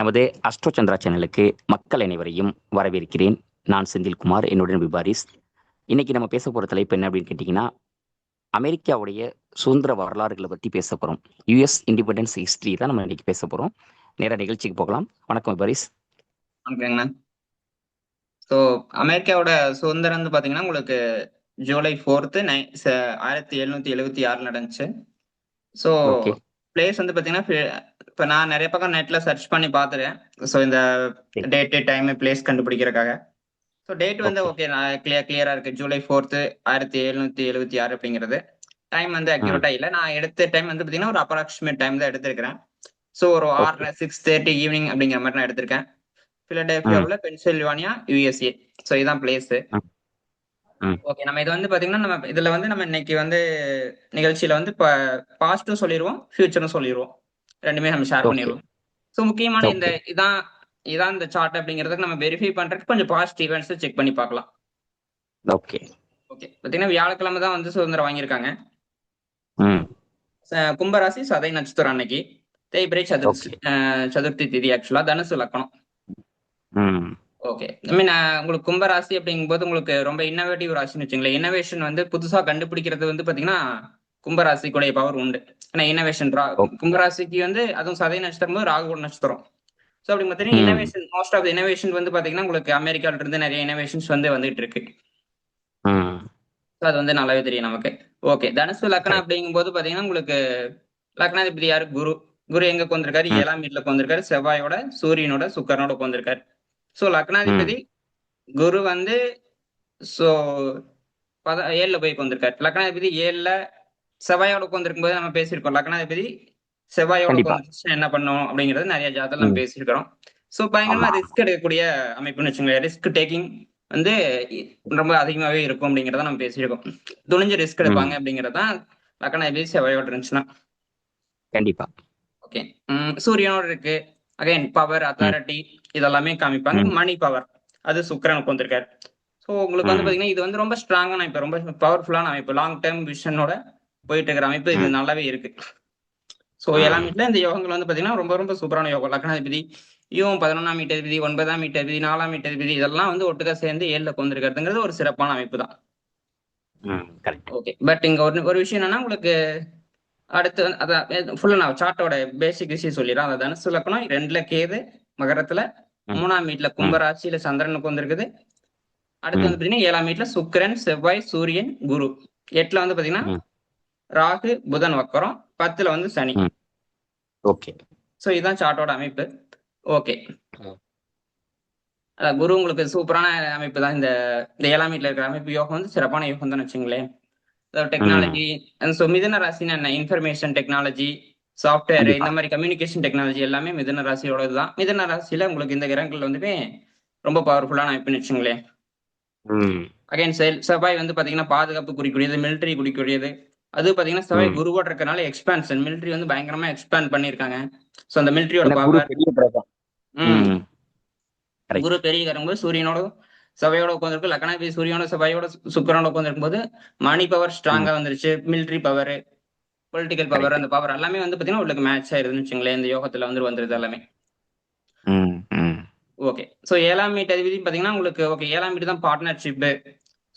நமது அஸ்ட்ரோ சந்திரா சேனலுக்கு மக்கள் அனைவரையும் வரவேற்கிறேன். நான் செந்தில்குமார், என்னுடன் விபாரிஸ். இன்னைக்கு நம்ம பேச போற தலைப்பு என்ன அப்படின்னு கேட்டிங்கன்னா, அமெரிக்காவுடைய சுதந்திர வரலாறுகளை பற்றி பேச போகிறோம். யுஎஸ் இண்டிபெண்டன்ஸ் ஹிஸ்ட்ரி தான் நம்ம இன்னைக்கு பேச போகிறோம். நேராக நிகழ்ச்சிக்கு போகலாம். வணக்கம் விபாரிஸ். ஓகேங்கண்ணா. ஸோ அமெரிக்காவோட சுதந்திரம் வந்து பார்த்தீங்கன்னா உங்களுக்கு ஜூலை 4th 1776 நடந்துச்சு. ஸோ ஓகே பிளேஸ் வந்து பார்த்தீங்கன்னா இப்போ நான் நிறைய பக்கம் நெட்ல சர்ச் பண்ணி பார்த்துறேன். ஸோ இந்த சரி. டேட்டு டைம் பிளேஸ் கண்டுபிடிக்கிறதுக்காக. ஸோ டேட் வந்து ஓகே ஓகே நான் கிளியரா இருக்கு. ஜூலை 4th 1776 அப்படிங்கிறது. டைம் வந்து ம் அக்யூரேட்டா இல்லை. நான் எடுத்த டைம் வந்து பார்த்தீங்கன்னா ஒரு அப்ராக்சிமேட் டைம் தான் எடுத்திருக்கிறேன். ஸோ ஒரு ஓகே 6:30 ஈவினிங் அப்படிங்கிற மாதிரி நான் எடுத்திருக்கேன். ம் பிலடெல்பியாவில் பென்சில்வானியா யுஎஸ்ஏ. ஸோ இதான் பிளேஸ். ம் ம் ஓகே, நம்ம இது வந்து பாத்தீங்கன்னா நம்ம இதுல வந்து நம்ம இன்னைக்கு வந்து நிகழ்ச்சியில வந்து பாஸ்டும் சொல்லிடுவோம், ஃபியூச்சரும் சொல்லிடுவோம். ரெண்டுமே நம்ம ஷேர் ஓகே பண்ணிடுவோம். ஸோ முக்கியமான இந்த ஓகே இதான் இதான் இந்த சார்ட் அப்படிங்கிறதுக்கு நம்ம வெரிஃபை பண்றதுக்கு கொஞ்சம் பாஸ்ட் ஈவெண்ட்ஸ் செக் பண்ணி பார்க்கலாம். ஓகே ஓகே, பாத்தீங்கன்னா வியாழக்கிழமை தான் வந்து சுதந்திரம் வாங்கியிருக்காங்க. ம் கும்பராசி சதய நட்சத்திரம் அன்னைக்கு. தேய்பிரை ஓகே சதுர்த்தி திதி, ஆக்சுவலா தனுசு லக்னம். ம் ஓகே, ஐ மீன் உங்களுக்கு கும்பராசி அப்படிங்கும்போது உங்களுக்கு ரொம்ப இன்னோவேட்டிவ் ராசின்னு வச்சுங்களேன். இன்னோவேஷன் வந்து புதுசா கண்டுபிடிக்கிறது வந்து பாத்தீங்கன்னா கும்பராசிக்குடைய பவர் உண்டு. ஏன்னா இன்னோவேஷன் ஓகே கும்பராசிக்கு வந்து அதுவும் சதய நட்சத்திரம் போது ராகு நட்சத்திரம். ஸோ அப்படி பார்த்தீங்கன்னா ம் இன்னோவேஷன் மோஸ்ட் ஆஃப் இன்னோவேஷன் வந்து பாத்தீங்கன்னா உங்களுக்கு அமெரிக்கால இருந்து நிறைய இன்னோவேஷன்ஸ் வந்து வந்துட்டு இருக்கு. ம் ஸோ அது வந்து நல்லாவே தெரியும் நமக்கு. ஓகே, தனுசு லக்னம் கரெக்ட். அப்படிங்கும்போது பாத்தீங்கன்னா உங்களுக்கு லக்னாதிபதி யாரு? குரு. குரு எங்க உட்காந்துருக்காரு? ம் 7ஆம் வீட்டுல உட்காந்துருக்காரு. செவ்வாயோட சூரியனோட சுக்கரனோட உட்காந்துருக்காரு. ஸோ ம் லக்னாதிபதி குரு வந்து சோ 7ல போய் உட்காந்துருக்காரு. லக்னாதிபதி 7ல செவ்வாயோட உட்காந்துருக்கும் போது நம்ம பேசியிருக்கோம். லக்னாதிபதி செவ்வாயோட கண்டிப்பா. உட்காந்துருச்சுன்னா என்ன பண்ணும் அப்படிங்கிறது நிறைய ஜாதகம் நம்ம ம் பேசியிருக்கிறோம். ஸோ பயங்கரமா ஆமா. ரிஸ்க் எடுக்கக்கூடிய அமைப்புன்னு வச்சுக்கோங்களேன். ரிஸ்க் டேக்கிங் வந்து ரொம்ப அதிகமாவே இருக்கும் அப்படிங்கிறத நம்ம பேசியிருக்கோம். துணிஞ்சு ரிஸ்க் எடுப்பாங்க ம் அப்படிங்கறதான் லக்னாதிபதி செவ்வாயோட இருந்துச்சுன்னா. கண்டிப்பா. ஓகே, சூரியனோட இருக்கு. அகைன் பவர், ம் அத்தாரிட்டி இதெல்லாமே காமிப்பாங்க. ம் மணி பவர் அது சுக்கிரனுக்கு வந்திருக்காரு. ஸோ உங்களுக்கு வந்து ம் பாத்தீங்கன்னா இது வந்து ரொம்ப ஸ்ட்ராங்கான அமைப்பு, ரொம்ப பவர்ஃபுல்லான அமைப்பு, லாங் டேர்ம் விஷனோட போயிட்டு இருக்கிற அமைப்பு. இது ம் நல்லாவே இருக்கு. ஸோ ம் 7ஆம் வீட்டுல இந்த யோகங்கள் வந்து பாத்தீங்கன்னா ரொம்ப ரொம்ப சூப்பரான யோகம். லக்னாதிபதி இவன் 11ஆம் வீட்டு அதிபதி, 9ஆம் வீட்டு அதிபதி, 4ஆம் வீட்டு அதிபதி இதெல்லாம் வந்து ஒட்டுக்கா சேர்ந்து 7ல கொண்டிருக்கிறதுங்கிறது ஒரு சிறப்பான அமைப்பு தான். கரெக்ட். ஓகே, பட் இங்க ஒரு ஒரு விஷயம் என்னன்னா உங்களுக்கு அடுத்து அதான் ஃபுல்லா நான் சார்ட்டோட பேசிக் விஷயம் சொல்லிடுறேன். அந்த தனுசு லக்னம் 2ல கேது மகரத்துல, ம் 3ஆம் வீட்டுல ம் கும்பராசியில சந்திரனுக்கு வந்திருக்குது. அடுத்து ம் வந்து பாத்தீங்கன்னா 7ஆம் வீட்டுல சுக்கிரன், செவ்வாய், சூரியன், குரு. 8ல வந்து பாத்தீங்கன்னா ம் ராகு, புதன் வக்கரம். 10ல வந்து சனி. ம் ஓகே. ஸோ இதுதான் சார்ட்டோட அமைப்பு. ஓகே, ம் குரு உங்களுக்கு சூப்பரான அமைப்பு தான். இந்த இந்த 7ஆம் வீட்டுல இருக்கிற அமைப்பு யோகம் வந்து சிறப்பான யோகம் தான் வச்சுங்களேன். ம் டெக்னாலஜி, ஸோ மிதுன ராசினா என்ன? இன்ஃபர்மேஷன் டெக்னாலஜி, சாஃப்ட்வேர், கண்டிப்பா. இந்த மாதிரி கம்யூனிகேஷன் டெக்னாலஜி எல்லாமே மிதுன ராசியோட இதுதான். மிதுன ராசியில உங்களுக்கு இந்த கிரகங்கள் வந்துட்டு ரொம்ப பவர்ஃபுல்லான அமைப்புன்னு வச்சுங்களேன். ம் அகைன் செவ்வாய் வந்து பாத்தீங்கன்னா பாதுகாப்பு குறிக்கூடியது, மிலிட்டரி குறிக்கூடியது. அது பாத்தீங்கன்னா செவ்வாய் ம் குருவோட இருக்கறனால எக்ஸ்பான்ஷன், மிலிட்டரி வந்து பயங்கரமா எக்ஸ்பேண்ட் பண்ணியிருக்காங்க. ஸோ அந்த மிலிட்டரியோட ஏன்னா குரு பவர். பெரிய கிரகம். ம் ம் குரு கரெக்ட். பெரிய இருக்கும்போது சூரியனோட செவ்வாயோட உட்காந்துருக்கு. லக்னாதிபதி சூரியனோட செவ்வாயோட சுக்கிரனோட உட்காந்துருக்கும் போது மணி பவர் ம் ஸ்ட்ராங்கா வந்துருச்சு. Military power, political power, correct. அந்த பவர் எல்லாமே வந்து பாத்தீங்கன்னா உங்களுக்கு மேட்ச் ஆயிருதுன்னு வச்சுங்களேன். இந்த யோகத்துல வந்து வந்துருது எல்லாமே. ம் ம் ஓகே, ஸோ 7ஆம் வீட்டு அதிபதி பாத்தீங்கன்னா உங்களுக்கு ஓகே 7ஆம் வீட்டு தான் பார்ட்னர்ஷிப்.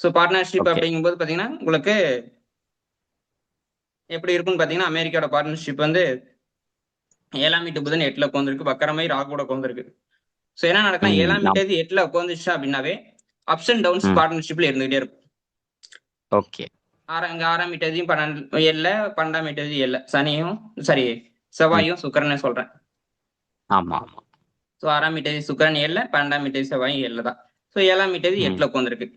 So partnership okay. அப்படிங்கும்போது பாத்தீங்கன்னா உங்களுக்கு எப்படி இருக்கும்னு பாத்தீங்கன்னா அமெரிக்காவோட பார்ட்னர்ஷிப் வந்து 7ஆம் வீட்டு புதன் 8ல உட்காந்துருக்கு. வக்கரமாய் ராகுவோட உட்காந்துருக்கு. ஸோ என்ன நடக்கலாம்? 7ஆம் வீட்டு ஆம். அதிபதி 8ல உட்காந்துச்சு அப்படின்னாவே அப்ஸ் அண்ட் டவுன்ஸ் ம் பார்ட்னர்ஷிப்ல இருந்துகிட்டே இருக்கும். ஓகே. இங்க 6ஆம் வீட்டு அதிபதியும் 7ல, 12ஆம் வீட்டு அதிபதி 7ல, சனியும் சாரி ம் செவ்வாயும் சுக்கிரனை சொல்றேன். ஆமா ஆமா. ஸோ 6ஆம் வீட்டு அதிபதி சுக்கிரன் 7ல, 12ஆம் வீட்டு அதிபதி செவ்வாயும் 7ல தான். ஸோ 7ஆம் வீட்டு அதிபதி ம் 8ல உட்காந்துருக்கு.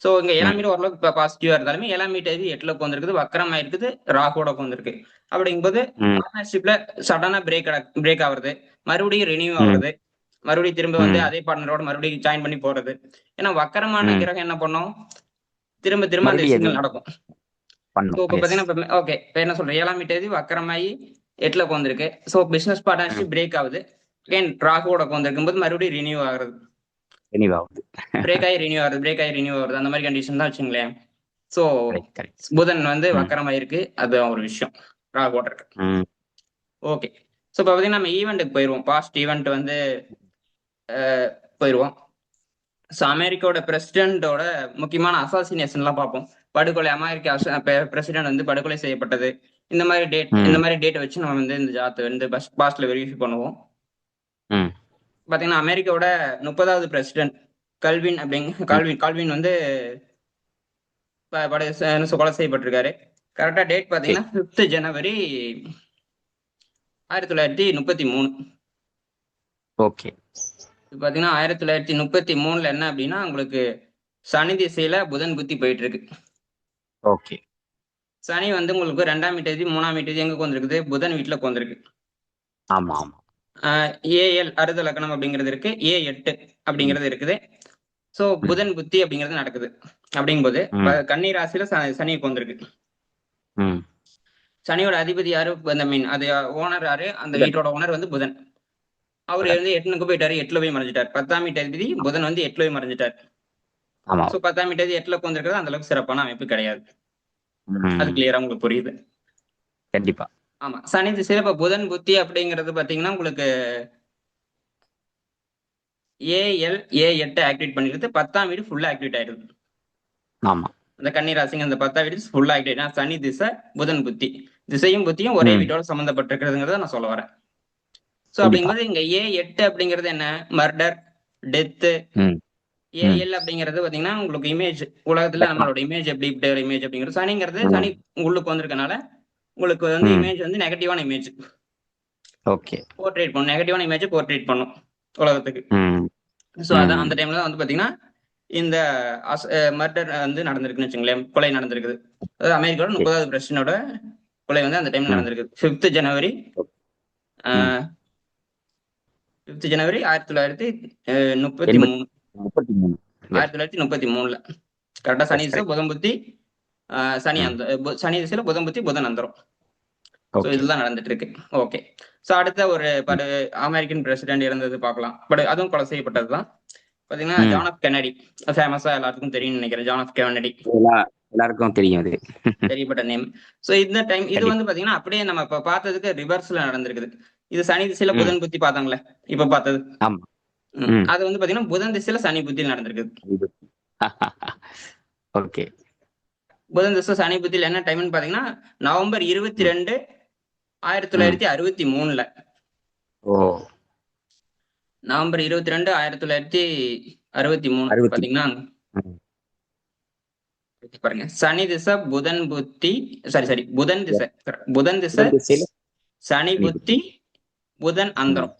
ஸோ இங்க 7ஆம் ம் வீடு ஓரளவுக்கு பாசிட்டிவா இருந்தாலுமே 7ஆம் வீட்டு அதிபதி 8ல உட்காந்துருக்குது, வக்கரமா இருக்குது, ராகுவோட உட்காந்துருக்கு. அப்படிங்கும்போது ம் பார்ட்னர்ஷிப்ல சடனா பிரேக் ஆகுறது, மறுபடியும் ரினியூ ம் ஆகுறது, மறுபடியும் திரும்ப வந்து ம் அதே பார்ட்னரோட மறுபடியும் ஜாயின் பண்ணி போறது. ஏன்னா வக்கரமான ம் கிரகம் என்ன பண்ணும்? திரும்ப திரும்ப அந்த மறுபடியும் அது விஷயங்கள் நடக்கும். ஸோ பண்ணும். இப்ப எஸ். பாத்தீங்கன்னா ஓகே இப்ப என்ன சொல்றேன்? 7ஆம் வீட்டு அதிபதி வக்கரமாயி 8ல உட்காந்துருக்கு. ஸோ பிசினஸ் ம் பார்ட்னர்ஷிப் பிரேக் ஆகுது. அகைன் ராகுவோட உட்காந்துருக்கும் போது மறுபடியும் ரினியூ ஆகுறது. தெளிவாகுது. பிரேக் ஆகி ரினியூ ஆகுறது. அந்த மாதிரி கண்டிஷன் தான் வச்சுங்களேன். So correct correct. புதன் வந்து ம் வக்கரமாயிருக்கு. அதுதான் ஒரு விஷயம் ராகுவோட இருக்கு. ம் ஓகே, ஸோ இப்போ பார்த்தீங்கன்னா நம்ம ஈவெண்ட்டுக்கு போயிடுவோம். பாஸ்ட் ஈவெண்ட் வந்து போயிடுவோம். ஸோ அமெரிக்காவோட பிரசிடென்ட்டோட முக்கியமான அசாசினேஷன்லாம் பார்ப்போம். படுகொலை, அமெரிக்கா பிரசிடென்ட் வந்து படுகொலை செய்யப்பட்டது, இந்த மாதிரி டேட்டை வச்சு நம்ம வந்து இந்த ஜாத்தை வந்து பாஸ்ட்ல வெரிஃபை பண்ணுவோம். பார்த்தீங்கன்னா அமெரிக்காவோட 30வது பிரசிடென்ட் கால்வின் வந்து கொலை செய்யப்பட்டிருக்காரு. கரெக்டா டேட் பார்த்தீங்கன்னா 5 ஜனவரி 1933. ஓகே. பார்த்தீங்கன்னா 1933 என்ன அப்படின்னா உங்களுக்கு சனி திசையில புதன் புத்தி போயிட்டு இருக்கு. ஓகே. சனி வந்து உங்களுக்கு 2ஆம் தேதி 3ஆம் தேதி எங்க உட்காந்துருக்குது? புதன் வீட்டுல உட்காந்துருக்கு. ஆமா ஆமா. ஏஎல் அறுத லக்னம் அப்படிங்கிறது இருக்கு, A8 அப்படிங்கிறது இருக்குது. சோ புதன் புத்தி அப்படிங்கிறது நடக்குது. அப்படிங்கும்போது கன்னி ராசியில சனி உட்காந்துருக்கு. சனியோட அதிபதி யாரு? அது ஓனர் யாரு? அந்த வீட்டோட ஓனர் வந்து புதன். அவர் வந்து 8க்கு போயிட்டாரு, 8ல போய் மறைஞ்சிட்டார். 10ஆம் தேதி புதன் வந்து 8ல போய் மறைஞ்சிட்டார். சோ 10ஆம் தேதி 8ல உட்காந்துருக்கிறது அந்த அளவுக்கு சிறப்பான அமைப்பு கிடையாது. அது கிளியரா உங்களுக்கு புரியுது? கண்டிப்பா. ஆமா. சனி திசையில இப்ப புதன் புத்தி அப்படிங்கிறது பாத்தீங்கன்னா உங்களுக்கு A8 ஆக்டிவேட் பண்ணிடுது. 10ஆம் வீடு ஃபுல்லா ஆக்டிவேட் ஆயிடுது. ஆமா. அந்த கன்னி ராசிங்க அந்த 10ஆம் வீடு ஃபுல்லா ஆக்டிவேட். சனி திசை புதன் புத்தி, திசையும் புத்தியும் ஒரே வீட்டோட சம்பந்தப்பட்டிருக்கிறதுங்கிறத நான் சொல்ல வரேன். சோ அப்படிங்கும்போது இங்க A8 அப்படிங்கிறது என்ன? Murder, death. AL அப்படிங்கிறது பாத்தீங்கன்னா உங்களுக்கு இமேஜ், உலகத்துல நம்மளோட இமேஜ் எப்படி இமேஜ் அப்படிங்கிறது. சனிங்கிறது சனி உள்ளுக்கு வந்திருக்கனால உங்களுக்கு வந்து இமேஜ் வந்து நெகட்டிவான இமேஜ். ஓகே. போர்ட்ரேட் பண்ணும், நெகட்டிவான இமேஜ் போர்ட்ரேட் பண்ணும் உலகத்துக்கு. சோ அதான் அந்த டைம்ல தான் வந்து பாத்தீங்கன்னா இந்த மர்டர் வந்து நடந்திருக்குன்னு வச்சுங்களேன், கொலை நடந்திருக்குது. அதாவது அமெரிக்காவோட 30வது பிரசிடென்ட்டோட கொலை வந்து அந்த டைம்ல நடந்திருக்கு. 5 ஜனவரி 1933. 1933 கரெக்டா சனி திசை புதன் புத்தி, சனி திசையில புதன் புத்தி புதன் அந்தரம். சோ இதுதான் நடந்துட்டு இருக்கு. ஓகே. சோ அடுத்த ஒரு அமெரிக்கன் பிரசிடென்ட் இறந்தது பார்க்கலாம். பட் அதுவும் கொலை செய்யப்பட்டதுதான். பாத்தீங்கன்னா ஜான் எஃப் கென்னடி, ஃபேமஸா எல்லாருக்கும் தெரியும்னு நினைக்கிறேன். ஜான் எஃப் கென்னடி எல்லாருக்கும் தெரியும், அது தெரியப்பட்ட நேம். சோ இந்த டைம் இது வந்து பாத்தீங்கன்னா அப்படியே நம்ம இப்ப பார்த்ததுக்கு ரிவர்ஸ்ல நடந்திருக்குது. இது சனி திசையில புதன் புத்தி பார்த்தாங்களே இப்ப பார்த்தது. அது வந்து பாத்தீங்கன்னா புதன் திசையில சனி புத்தியில் நடந்திருக்குது. ஓகே. புதன் திசை சனி புத்தியில் என்ன டைம்னு பாத்தீங்கன்னா நவம்பர் 22, 1963. நவம்பர் 22, 1963 பாத்தீங்கன்னா பாருங்க, சனி திசை புதன் புத்தி, புதன் திசை சனி புத்தி புதன் அந்தரம்.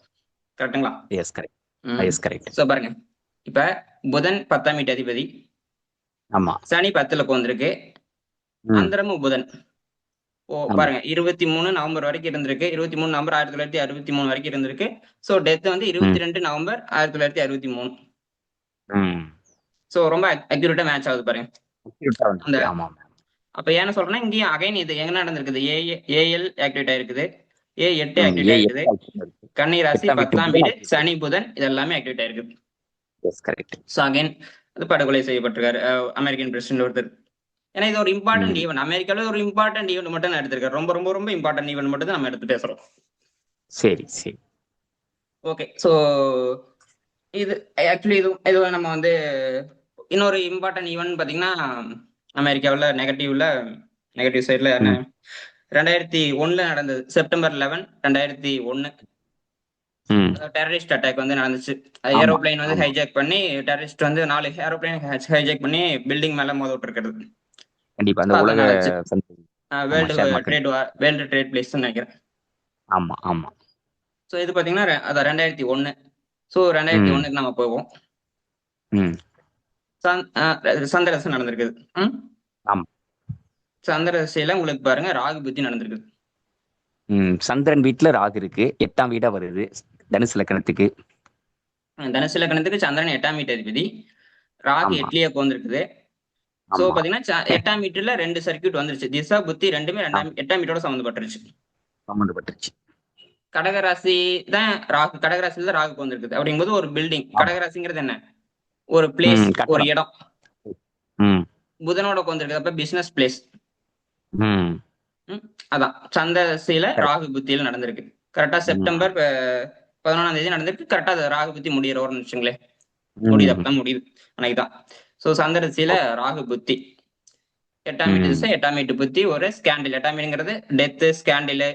கரெக்டுங்களா? Yes correct. சோ பாருங்க, இப்ப புதன் 10ஆம் வீட்டு அதிபதி. ஆமா. சனி 10ல உட்கார்ந்திருக்கு, அந்தரமும் புதன். பாருங்க 23 நவம்பர் வரைக்கும் இருந்திருக்கு. 23 நவம்பர் 1963 வரைக்கும் இருந்திருக்கு. சோ டெத் வந்து 22 நவம்பர் 1963. சோ ரொம்ப அக்யூரேட்டா மேட்ச் ஆகுது பாருங்க. அப்ப ஏன்னு சொல்றேன்னா இங்கேயும் அகைன் இது எங்க நடந்திருக்குது? ஏஎல் ஆக்டிவேட் ஆயிருக்குது, A8 ஆக்டிவேட் ஆயிருக்குது, கன்னி ராசி 10ஆம் வீடு சனி புதன் இதெல்லாமே ஆக்டிவேட் ஆயிருக்குது. சோ அகைன் அது படுகொலை செய்யப்பட்டிருக்காரு அமெரிக்கன் பிரசிடென்ட் ஒருத்தர். ஏன்னா இது ஒரு இம்பார்ட்டன்ட் ஈவென்ட், அமெரிக்கால ஒரு இம்பார்ட்டன்ட் ஈவென்ட் மட்டும் நான் எடுத்திருக்கேன். ரொம்ப ரொம்ப ரொம்ப இம்பார்ட்டன்ட் ஈவென்ட் மட்டும் தான் நம்ம எடுத்து பேசுறோம். சரி. ஓகே. சோ இது ஆக்சுவலி இது நம்ம வந்து இன்னொரு இம்பார்ட்டன்ட் ஈவென்ட் பாத்தீங்கன்னா அமெரிக்காவில் நெகட்டிவ் சைட்ல 2001 நடந்தது. செப்டம்பர் 11, 2001 டெரரிஸ்ட் அட்டாக் வந்து நடந்துச்சு. ஏரோப்ளைன் வந்து ஹைஜாக் பண்ணி டெரரிஸ்ட் வந்து 4 ஏரோப்ளைன் ஹைஜாக் பண்ணி பில்டிங் மேல மோத விட்டுருக்கிறது. கண்டிப்பா அந்த உலக வேர்ல்டு ட்ரேட் பிளேஸ் நினைக்கிறேன். ஆமா. சோ இது பாத்தீங்கன்னா அது 2001. சோ 2001க்கு நம்ம போவோம். சந்திரதசை நடந்திருக்குது. சந்திரதசையில உங்களுக்கு பாருங்க ராகு புத்தி நடந்திருக்குது. சந்திரன் வீட்டுல ராகு இருக்கு, 8ஆம் வீடா வருது தனுசு லக்னத்துக்கு. சந்திரன் 8ஆம் வீட்டு அதிபதி, ராகு 8லயே உட்கார்ந்திருக்குது. சோ பாத்தீங்கன்னா 8ஆம் வீட்டுல 2 சர்க்கியூட் வந்துருச்சு. திசா புத்தி ரெண்டுமே 8ஆம் வீட்டோட சம்பந்தப்பட்டுருச்சு. கடகராசி தான் ராகு, கடகராசியில தான் ராகு வந்திருக்குது. அப்படிங்கும்போது ஒரு பில்டிங், கடகராசிங்கிறது என்ன? ஒரு பிளேஸ், ஒரு இடம். புதனோட உட்கார்ந்திருக்கு, அப்ப பிசினஸ் பிளேஸ். அதான் சந்திரதசையில ராகு புத்தியில நடந்திருக்கு. கரெக்டா செப்டம்பர் 11ஆம் தேதி நடந்திருக்கு. கரெக்டா அது ராகு புத்தி முடியறோம்னு வச்சுங்களேன். முடியுது, அப்பதான் முடியுது அன்னைக்குதான். சோ சந்திர திசையில ராகு புத்தி 8ஆம் வீட்டு திசை, 8ஆம் வீட்டு புத்தி, ஒரு ஸ்கேண்டில். 8ஆம் வீடுங்கிறது டெத்து, ஸ்கேண்டில்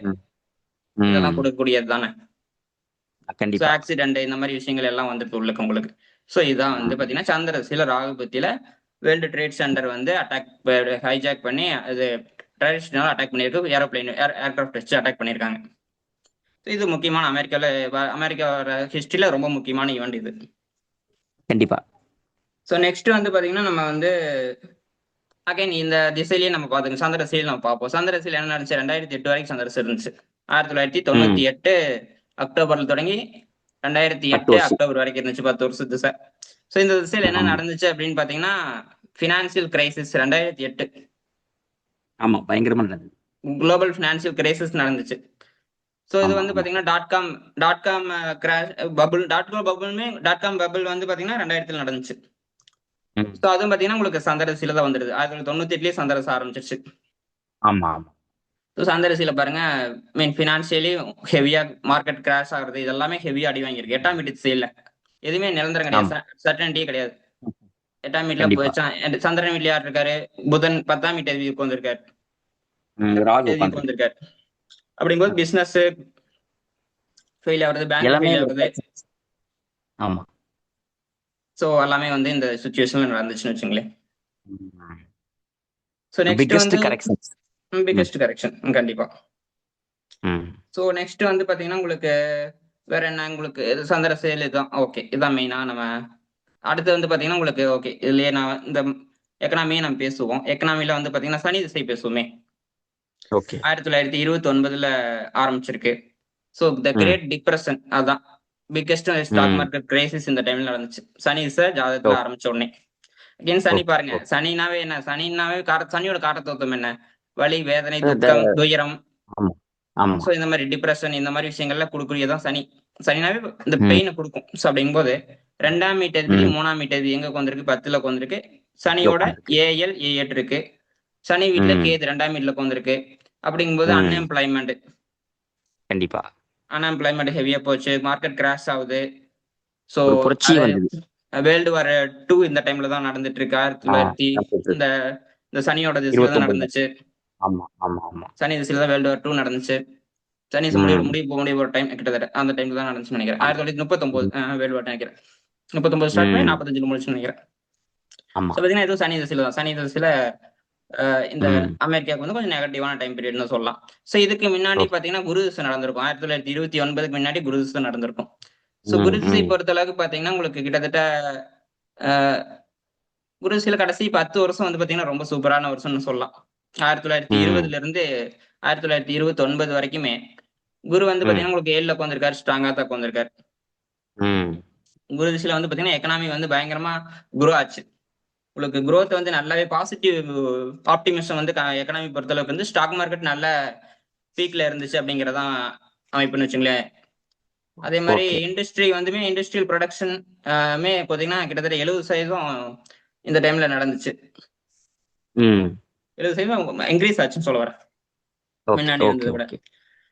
இதெல்லாம் கொடுக்கக்கூடியது தானே. ஆக்சிடென்ட் இந்த மாதிரி விஷயங்கள் எல்லாம் வந்துட்டு உள்ளுக்கு உங்களுக்கு. சோ இதான் வந்து பாத்தீங்கன்னா சந்திர திசையில ராகு புத்தியில வேர்ல்டு ட்ரேட் சென்டர் வந்து அட்டாக் ஹைஜாக் பண்ணி அது ட்ரெடிஷனல் அட்டாக் பண்ணியிருக்கு. ஏரோப்ளைன் ஏர்கிராஃப்ட் வச்சு அட்டாக் பண்ணியிருக்காங்க. இது முக்கியமான அமெரிக்கா ஹிஸ்டரியில ரொம்ப முக்கியமான ஈவெண்ட் இது. கண்டிப்பா. ஸோ நெக்ஸ்ட் வந்து பாத்தீங்கன்னா நம்ம வந்து அகைன் இந்த திசையிலேயே நம்ம பாத்துக்கோங்க. சந்திர திசையில நம்ம பார்ப்போம். சந்திர திசையில என்ன நடந்துச்சு? 2008 வரைக்கும் சந்திர திசை இருந்துச்சு. 1998 அக்டோபர்ல தொடங்கி 2008 அக்டோபர் வரைக்கும் இருந்துச்சு. 10 வருஷம் திசை. ஸோ இந்த திசையில என்ன நடந்துச்சு அப்படின்னு பாத்தீங்கன்னா பினான்சியல் கிரைசிஸ் 2008. ஆமா, பயங்கரமா நடந்தது. குளோபல் பினான்சியல் கிரைசிஸ் நடந்துச்சு. ஸோ இது வந்து பாத்தீங்கன்னா dot com crash bubble, dot com bubble வந்து பாத்தீங்கன்னா 2000 நடந்துச்சு. ஸோ அதுவும் பாத்தீங்கன்னா உங்களுக்கு சந்திரசில தான் வந்துடுது. 1998 சந்திரச ஆரம்பிச்சிருச்சு. ஆமா ஆமா. ஸோ சந்திரசில பாருங்க, மீன் பினான்சியலி ஹெவியா மார்க்கெட் கிராஷ் ஆகுறது, இதெல்லாமே ஹெவியா அடி வாங்கியிருக்கு. 8ஆம் வீட்டு திசையில எதுவுமே நிரந்தரம் கிடையாது, சர்டனிட்டியே கிடையாது. 8ஆம் வீட்டுல போயிடுச்சான். சந்திரன் வீட்டுல யார் இருக்காரு? புதன் 10ஆம் வீட்டு அதிபதிக்கு வந்திருக்காரு. அப்படிங்கும்போது பிசினஸ் ஃபெயில் ஆகுறது, பேங்க் ஃபெயில் ஆகுறது. ஆமா. சோ எல்லாமே வந்து இந்த சிச்சுவேஷன்ல நடந்துச்சுன்னு வச்சுங்களேன். சோ நெக்ஸ்ட் வந்து பிகெஸ்ட் கரெக்ஷன் கண்டிப்பா. சோ நெக்ஸ்ட் வந்து பாத்தீங்கன்னா உங்களுக்கு வேற என்ன, உங்களுக்கு சந்திர சேல் இதுதான். ஓகே, இதான் மெயினா. நம்ம அடுத்து வந்து பாத்தீங்கன்னா உங்களுக்கு ஓகே, இதுலயே நான் இந்த எக்கனாமியை நம்ம பேசுவோம். எக்கனாமில வந்து பாத்தீங்கன்னா சனி திசை பேசுவோமே. 1929 ஆரம்பிச்சிருக்கு. சோ த கிரேட் டிப்ரெஷன் அதான் பிக்கெஸ்ட் ஸ்டாக் மார்க்கெட் கிரைசிஸ் இந்த டைம்ல நடந்துச்சு. சனி திசை ஜாதகத்துல ஆரம்பிச்ச உடனே. சனி பாருங்க, சனினாவே என்ன? சனினாவே சனியோட காரத்தத்துவம் என்ன? வலி, வேதனை, துக்கம், துயரம். சோ இந்த மாதிரி டிப்ரெஷன் இந்த மாதிரி விஷயங்கள்ல கொடுக்கூடியதான் சனி. சனினாவே இந்த பெயினை கொடுக்கும். சோ அப்படிங்கும்போது 2ஆம் வீட்டு அதிபதி 3ஆம் வீட்டு அதிபதி எங்க உட்காந்துருக்கு? 10ல உட்காந்துருக்கு. சனியோட ஏஎல் ஏ8 இருக்கு. சனி வீட்டுல கேது 2ஆம் வீட்டுல உட்காந்துருக்கு. அப்படிங்கும்போது அன்எம்ப்ளாய்மெண்ட், கண்டிப்பா அன்எம்ப்ளாய்மெண்ட் ஹெவியா போச்சு. மார்க்கெட் கிராஷ் ஆகுது. சோ வேர்ல்டு வார் 2 இந்த டைம்ல தான் நடந்துட்டு இருக்கு. 1900 இந்த சனியோட திசையில தான் நடந்துச்சு. சனி திசையில தான் வேர்ல்டு வார் 2 நடந்துச்சு. சனி முடிவு ஒரு டைம் கிட்டத்தட்ட அந்த டைம்ல தான் நடந்துச்சுன்னு நினைக்கிறேன். 1939 வேர்ல்டு வார் நினைக்கிறேன். 39 ஸ்டார்ட் பண்ணி 45 முடிச்சுன்னு நினைக்கிறேன். பாத்தீங்கன்னா இதுவும் சனி திசையில தான். சனி திசையில இந்த அமெரிக்காவுக்கு வந்து கொஞ்சம் நெகட்டிவான டைம் பீரியட்னு சொல்லலாம். சோ இதுக்கு முன்னாடி பாத்தீங்கன்னா குரு திசை நடந்திருக்கும். 1929 முன்னாடி குரு திசை நடந்திருக்கும். சோ குரு திசை பொறுத்த அளவுக்கு பாத்தீங்கன்னா உங்களுக்கு கிட்டத்தட்ட குரு திசையில கடைசி 10 வருஷம் வந்து பாத்தீங்கன்னா ரொம்ப சூப்பரான வருஷம்னு சொல்லலாம். 1920 இருந்து 1929 வரைக்குமே குரு வந்து பாத்தீங்கன்னா உங்களுக்கு 7ல உட்காந்துருக்காரு, ஸ்ட்ராங்கா தான் உட்காந்துருக்காரு. குரு திசையில வந்து பாத்தீங்கன்னா எக்கனாமி வந்து பயங்கரமா குரோ ஆச்சு. உங்களுக்கு குரோத் வந்து நல்லாவே பாசிட்டிவ் ஆப்டிமிசம் வந்து எக்கனாமி பொறுத்த அளவுக்கு வந்து ஸ்டாக் மார்க்கெட் நல்ல பீக்ல இருந்துச்சு அப்படிங்கறதான் அமைப்புன்னு வச்சுங்களேன். அதே மாதிரி இண்டஸ்ட்ரி வந்துமே இண்டஸ்ட்ரியல் ப்ரொடக்ஷன் பாத்தீங்கன்னா கிட்டத்தட்ட 70% இந்த டைம்ல நடந்துச்சு. 70% இன்க்ரீஸ் ஆச்சுன்னு சொல்ல வரேன் முன்னாடி இருந்ததை விட.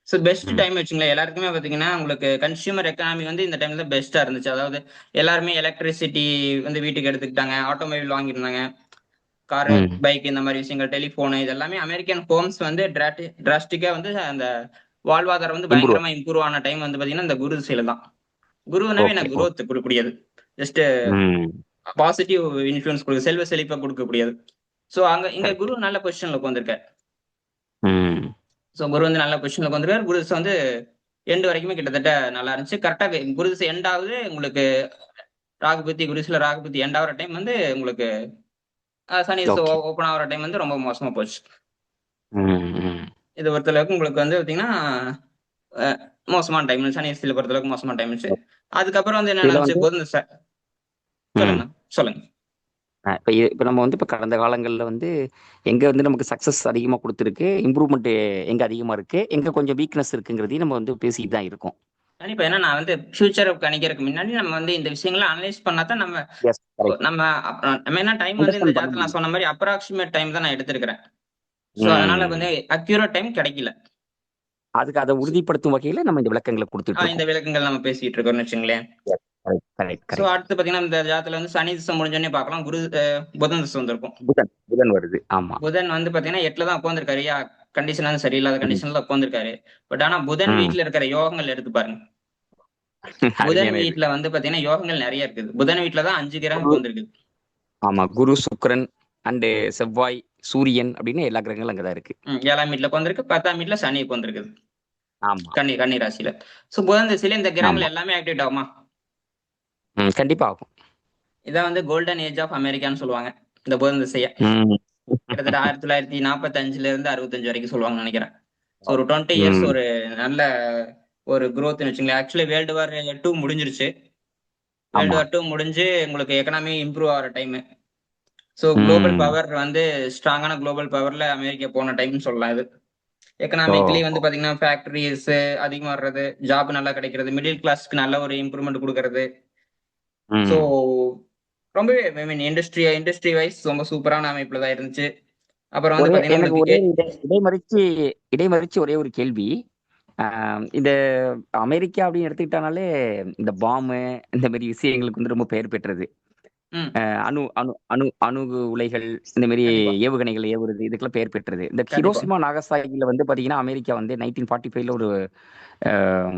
ஸோ பெஸ்ட் டைம் வச்சுங்களேன். எல்லாருக்குமே பாத்தீங்கன்னா உங்களுக்கு கன்சியூமர் எக்கனாமி வந்து இந்த டைம்ல பெஸ்டா இருந்துச்சு. அதாவது எல்லாருமே எலக்ட்ரிசிட்டி வந்து வீட்டுக்கு எடுத்துக்கிட்டாங்க, ஆட்டோமொபைல் வாங்கியிருந்தாங்க, காரு, பைக் இந்த மாதிரி விஷயங்கள், டெலிபோனு, இதெல்லாமே அமெரிக்கன் ஹோம்ஸ் வந்து டிராஸ்டிக்கா வந்து அந்த வாழ்வாதாரம் வந்து பயங்கரமா இம்ப்ரூவ் ஆன டைம் வந்து பாத்தீங்கன்னா இந்த குரு திசையில தான். குருனாவே எனக்கு குரோத் கொடுக்கக்கூடியது, ஜஸ்ட் பாசிட்டிவ் இன்ஃபுளுன்ஸ் கொடுக்க, செல்வ செழிப்பா கொடுக்கக்கூடியது. சோ இங்க குரு நல்ல பொசிஷன்ல உட்காந்துருக்காரு. சோ குரு வந்து நல்ல பொசிஷன்ல உட்காந்துருக்காரு. குரு திசை வந்து எண்டு வரைக்குமே கிட்டத்தட்ட நல்லா இருந்துச்சு. கரெக்டா குரு திசை எண்ட் ஆகுது உங்களுக்கு ராகுபதி, குரு திசையில ராகுபதி எண்ட் ஆகிற டைம் வந்து உங்களுக்கு சனி ஓப்பன் ஆகிற டைம் வந்து ரொம்ப மோசமா போச்சு. இது பொறுத்தளவுக்கு உங்களுக்கு வந்து பாத்தீங்கன்னா மோசமான டைம். சனி திசையில பொறுத்தளவுக்கு மோசமான டைம் இருந்துச்சு. அதுக்கப்புறம் வந்து என்ன நடந்துச்சு? புதன் திசை. சொல்லுங்க. இப்ப நம்ம வந்து இப்ப கடந்த காலங்கள்ல வந்து எங்க வந்து நமக்கு சக்சஸ் அதிகமா கொடுத்துருக்கு, இம்ப்ரூவ்மெண்ட் எங்க அதிகமா இருக்கு, எங்க கொஞ்சம் வீக்னஸ் இருக்குங்கிறதையும் நம்ம வந்து பேசிட்டு தான் இருக்கோம். கண்டிப்பா. ஏன்னா நான் வந்து ஃபியூச்சர் கணிக்கிறதுக்கு முன்னாடி நம்ம வந்து இந்த விஷயங்களை அனலைஸ் பண்ணாதான் நம்ம என்ன டைம் வந்து இந்த ஜாதகத்துல நான் சொன்ன மாதிரி அப்ராக்சிமேட் டைம் தான் நான் எடுத்திருக்கிறேன். சோ அதனால வந்து அக்யூரேட் டைம் கிடைக்கல. அதுக்கு அதை உறுதிப்படுத்தும் வகையில நம்ம இந்த விளக்கங்களை கொடுத்துட்டு இந்த இருக்கோம். விளக்கங்கள் நம்ம பேசிட்டு இருக்கோம்னு வச்சுங்களேன். சோ அடுத்து பாத்தீங்கன்னா இந்த ஜாதத்துல வந்து சனி திசை முடிஞ்சோடனே பார்க்கலாம், புதன் திசை வந்திருக்கும். புதன் வருது. ஆமா. புதன் வந்து பாத்தீங்கன்னா 8ல தான் உட்காந்துருக்காரு. கண்டிஷன் வந்து சரியில்லாத கண்டிஷன்ல உட்காந்துருக்காரு. பட் ஆனா புதன் வீட்டுல இருக்கிற யோகங்கள் எடுத்து பாருங்க. புதன் வீட்டுல வந்து பாத்தீங்கன்னா யோகங்கள் நிறைய இருக்குது. புதன் வீட்டுல தான் 5 கிரகம் உட்காந்துருக்கு. ஆமா, குரு, சுக்கிரன் அண்ட் செவ்வாய், சூரியன் அப்படின்னு எல்லா கிரகங்களும் அங்கதான் இருக்கு. 7ஆம் வீட்டுல உட்காந்துருக்கு, 10ஆம் வீட்டுல சனி உட்காந்துருக்குது. ஆமா, கன்னி ராசியில. சோ புதன் திசையில இந்த கிரகங்கள் எல்லாமே ஆக்டிவேட் ஆகுமா? கண்டிப்பா ஆகும். இதான் வந்து கோல்டன் ஏஜ் ஆஃப் அமெரிக்கான்னு சொல்லுவாங்க இந்த புதன் திசைய. கிட்டத்தட்ட 1945ல இருந்து 65 வரைக்கும் சொல்லுவாங்கன்னு நினைக்கிறேன். ஒரு 20 இயர்ஸ் ஒரு நல்ல ஒரு growth வச்சுங்களேன். ஆக்சுவலி வேர்ல்டு வார் 2 முடிஞ்சிருச்சு. வேர்ல்டு வார் 2 முடிஞ்சு உங்களுக்கு எக்கனாமி இம்ப்ரூவ் ஆகிற டைம். ஸோ குளோபல் பவர் வந்து ஸ்ட்ராங்கான குளோபல் பவர்ல அமெரிக்கா போன டைம்னு சொல்லலாம். இது எக்கனாமிக்கலி வந்து பாத்தீங்கன்னா ஃபேக்டரிஸ் அதிகமா வர்றது, ஜாப் நல்லா கிடைக்கிறது, மிடில் கிளாஸ்க்கு நல்ல ஒரு இம்ப்ரூவ்மெண்ட் கொடுக்கறது. ஸோ ரொம்பவே ஐ மீன் இண்டஸ்ட்ரி வைஸ் ரொம்ப சூப்பரான அமைப்புல தான் இருந்துச்சு. அப்புறம் வந்து பாத்தீங்கன்னா இடைமறிச்சு ஒரே ஒரு கேள்வி. இந்த அமெரிக்கா அப்படின்னு எடுத்துக்கிட்டாலே இந்த பாம்பு இந்த மாதிரி விஷயங்களுக்கு வந்து ரொம்ப பெயர் பெற்றது. அணு அணு அணு அணு உலைகள் இந்த மாதிரி ஏவுகணைகள் ஏவுறது இதுக்கெல்லாம் பெயர் பெற்றது. இந்த ஹிரோஷிமா நாகசாகில வந்து பாத்தீங்கன்னா அமெரிக்கா வந்து 1945ல ஒரு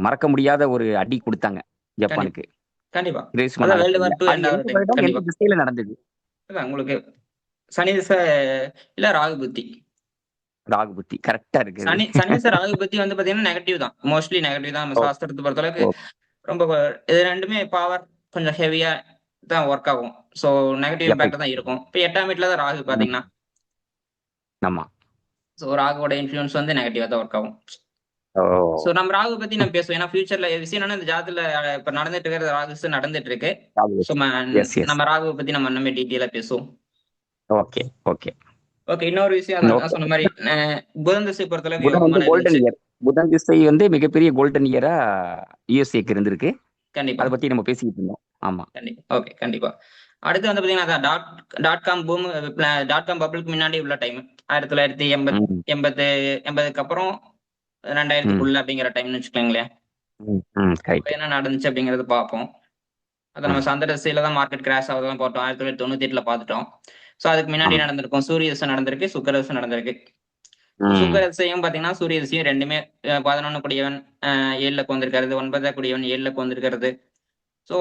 மறக்க முடியாத ஒரு அடி கொடுத்தாங்க ஜப்பானுக்கு. கண்டிப்பா எந்த திசையில நடந்தது? உங்களுக்கு சனி திசை இல்ல ராகு புத்தி. ராகு புத்தி கரெக்டா இருக்கு. சனி திசை ராகு புத்தி வந்து பாத்தீங்கன்னா நெகட்டிவ் தான், மோஸ்ட்லி நெகட்டிவ் தான். நம்ம சாஸ்திரத்தை பொறுத்த அளவுக்கு ரொம்ப இது ரெண்டுமே பவர் கொஞ்சம் ஹெவியா தான் ஒர்க் ஆகும். சோ நெகட்டிவ் இம்பாக்ட் தான் இருக்கும். இப்ப 8ஆம் வீட்டுல தான் ராகு பாத்தீங்கன்னா. ஆமா. சோ ராகுவோட இன்ஃப்ளூயன்ஸ் வந்து நெகட்டிவா தான் ஒர்க் ஆகும். சோ நம்ம ராகு பத்தி நம்ம பேசுவோம். ஏன்னா ஃபியூச்சர்ல விஷயம் என்னன்னா இந்த ஜாதத்துல இப்ப நடந்துட்டு இருக்கிறது ராகு நடந்துட்டு இருக்கு. சோ நம்ம ராகுவை பத்தி நம்ம இன்னுமே டீட்டெயிலா பேசுவோம். Okay okay okay. இன்னொரு விஷயம் நான் சொன்ன மாதிரி புதன் திசை பொறுத்தளவுக்கு புதன் திசை வந்து மிகப்பெரிய கோல்டன் இயரா யுஎஸ்ஏக்கு இருந்திருக்கு. கண்டிப்பா. அதை பத்தி நம்ம பேசிக்கிட்டு இருந்தோம். ஆமா, ஓகே, கண்டிப்பா. அடுத்து வந்து பாத்தீங்கன்னா டாட் காம் பபிளுக்கு முன்னாடி உள்ள டைம் 1980 அப்புறம் 2000 அப்படிங்கிற டைம்னு வச்சுக்கோங்களேன். என்ன நடந்துச்சு அப்படிங்கறது பார்ப்போம். அதை நம்ம சந்திர திசையில தான் மார்க்கெட் கிராஷ் ஆகுதுலாம் பார்த்தோம். 1998ல பார்த்துட்டோம். சோ அதுக்கு முன்னாடி நடந்திருக்கும். சூரிய திசை நடந்திருக்கு, சுக்கிர திசை நடந்திருக்கு. சுக்கிர திசையும் பாத்தீங்கன்னா சூரிய திசையும் ரெண்டுமே 11 கூடியவன் 7ல உட்கார்ந்திருக்கிறது, 9 கூடியவன் 7ல உட்கார்ந்திருக்கிறது. சோ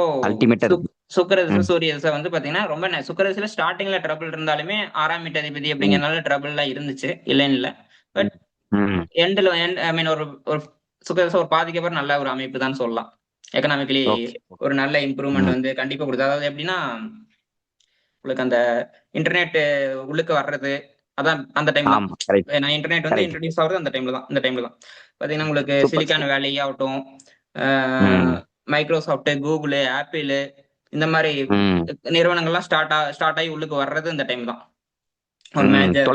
சுக்கிர திசை சூரிய திசை வந்து பாத்தீங்கன்னா ரொம்ப சுக்கிர திசையில ஸ்டார்டிங்ல ட்ரபிள் இருந்தாலுமே 6ஆம் வீட்டு அதிபதி அப்படிங்கறதுனால ட்ரபிள் எல்லாம் இருந்துச்சு, இல்லைன்னு இல்ல. பட் எண்ட்ல ஐ மீன் ஒரு சுக்கிர திசை ஒரு பாதிக்கு அப்புறம் நல்ல ஒரு அமைப்பு தான் சொல்லலாம். எக்கனாமிக்கலி ஒரு நல்ல இம்ப்ரூவ்மெண்ட் வந்து கண்டிப்பா கொடுத்தது. அதாவது எப்படின்னா உங்களுக்கு அந்த இன்டர்நெட் உள்ளுக்கு வர்றது அதான் அந்த டைம் தான். நான் இன்டர்நெட் வந்து இன்ட்ரோடியூஸ் ஆகுறது அந்த டைம்ல தான் பாத்தீங்கன்னா உங்களுக்கு சிலிக்கான் வேலி ஆகட்டும், மைக்ரோசாஃப்ட், கூகுள், ஆப்பிள் இந்த மாதிரி நிறுவனங்கள்லாம் ஸ்டார்ட் ஆகி உள்ளுக்கு வர்றது இந்த டைம் தான். ஒரு மேஜர்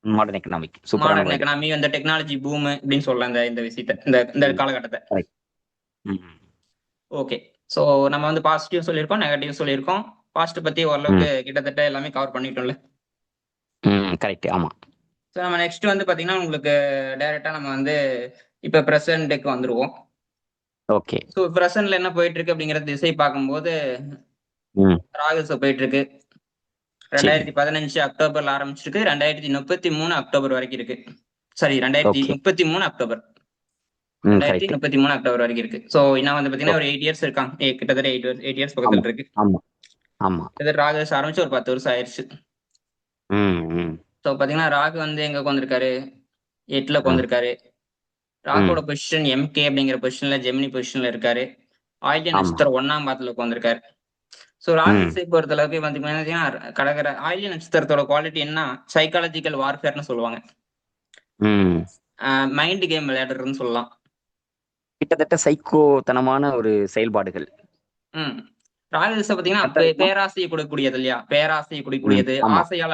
மாடர்ன் எக்கனாமி அந்த டெக்னாலஜி பூம் அப்படின்னு சொல்லலாம் இந்த விஷயத்தை, இந்த காலகட்டத்தை. ஓகே. சோ நம்ம வந்து பாசிட்டிவ் சொல்லியிருக்கோம், நெகட்டிவ் சொல்லியிருக்கோம். பாசிட்டிவ் பத்தி ஓரளவுக்கு கிட்டத்தட்ட எல்லாமே கவர் பண்ணிட்டோம்ல. கரெக்ட். ஆமா. சோ நம்ம நெக்ஸ்ட் வந்து பாத்தீங்கன்னா உங்களுக்கு டைரக்டா நம்ம வந்து இப்ப பிரசன்ட்க்கு வந்துருவோம். ஓகே. சோ பிரசன்ட்ல என்ன போயிட்டு இருக்கு அப்படிங்கிற திசை பார்க்கும்போது ராகு திசை போயிட்டு இருக்கு. 2015 அக்டோபர்ல ஆரம்பிச்சிருக்கு, 2033 அக்டோபர் வரைக்கும் இருக்கு. சாரி 2033 அக்டோபர் 2033 அக்டோபர் வரைக்கும் இருக்கு. சோ இன்னும் வந்து பாத்தீங்கன்னா ஒரு 8 இயர்ஸ் இருக்காங்க. கிட்டத்தட்ட 8 இயர்ஸ் பக்கத்துல இருக்கு. ராகு திசை ஆரம்பிச்சு ஒரு 10 வருஷம் ஆயிடுச்சு. சோ பாத்தீங்கன்னா ராகு வந்து எங்க உட்காந்துருக்காரு, 8ல உட்காந்துருக்காரு. ராகுவோட பொசிஷன் MK அப்படிங்கிற பொசிஷன்ல ஜெமினி பொசிஷன்ல இருக்காரு. ஆயில்ய நட்சத்திரம் 1ஆம் பாதத்துல உட்காந்துருக்காரு. சோ ராகு திசை பொறுத்த அளவுக்கு பாத்தீங்கன்னா கடகர ஆயில்ய நட்சத்திரத்தோட குவாலிட்டி என்ன, சைக்காலஜிக்கல் வார்ஃபேர்னு சொல்லுவாங்க. மைண்ட் கேம் விளையாடுறதுன்னு சொல்லலாம். கிட்டத்தட்ட சைக்கோத்தனமான ஒரு செயல்பாடுகள். ராகு திசை பாத்தீங்கன்னா பேராசையை கொடுக்கக்கூடியது இல்லையா, பேராசையை கொடுக்கக்கூடியது, ஆசையை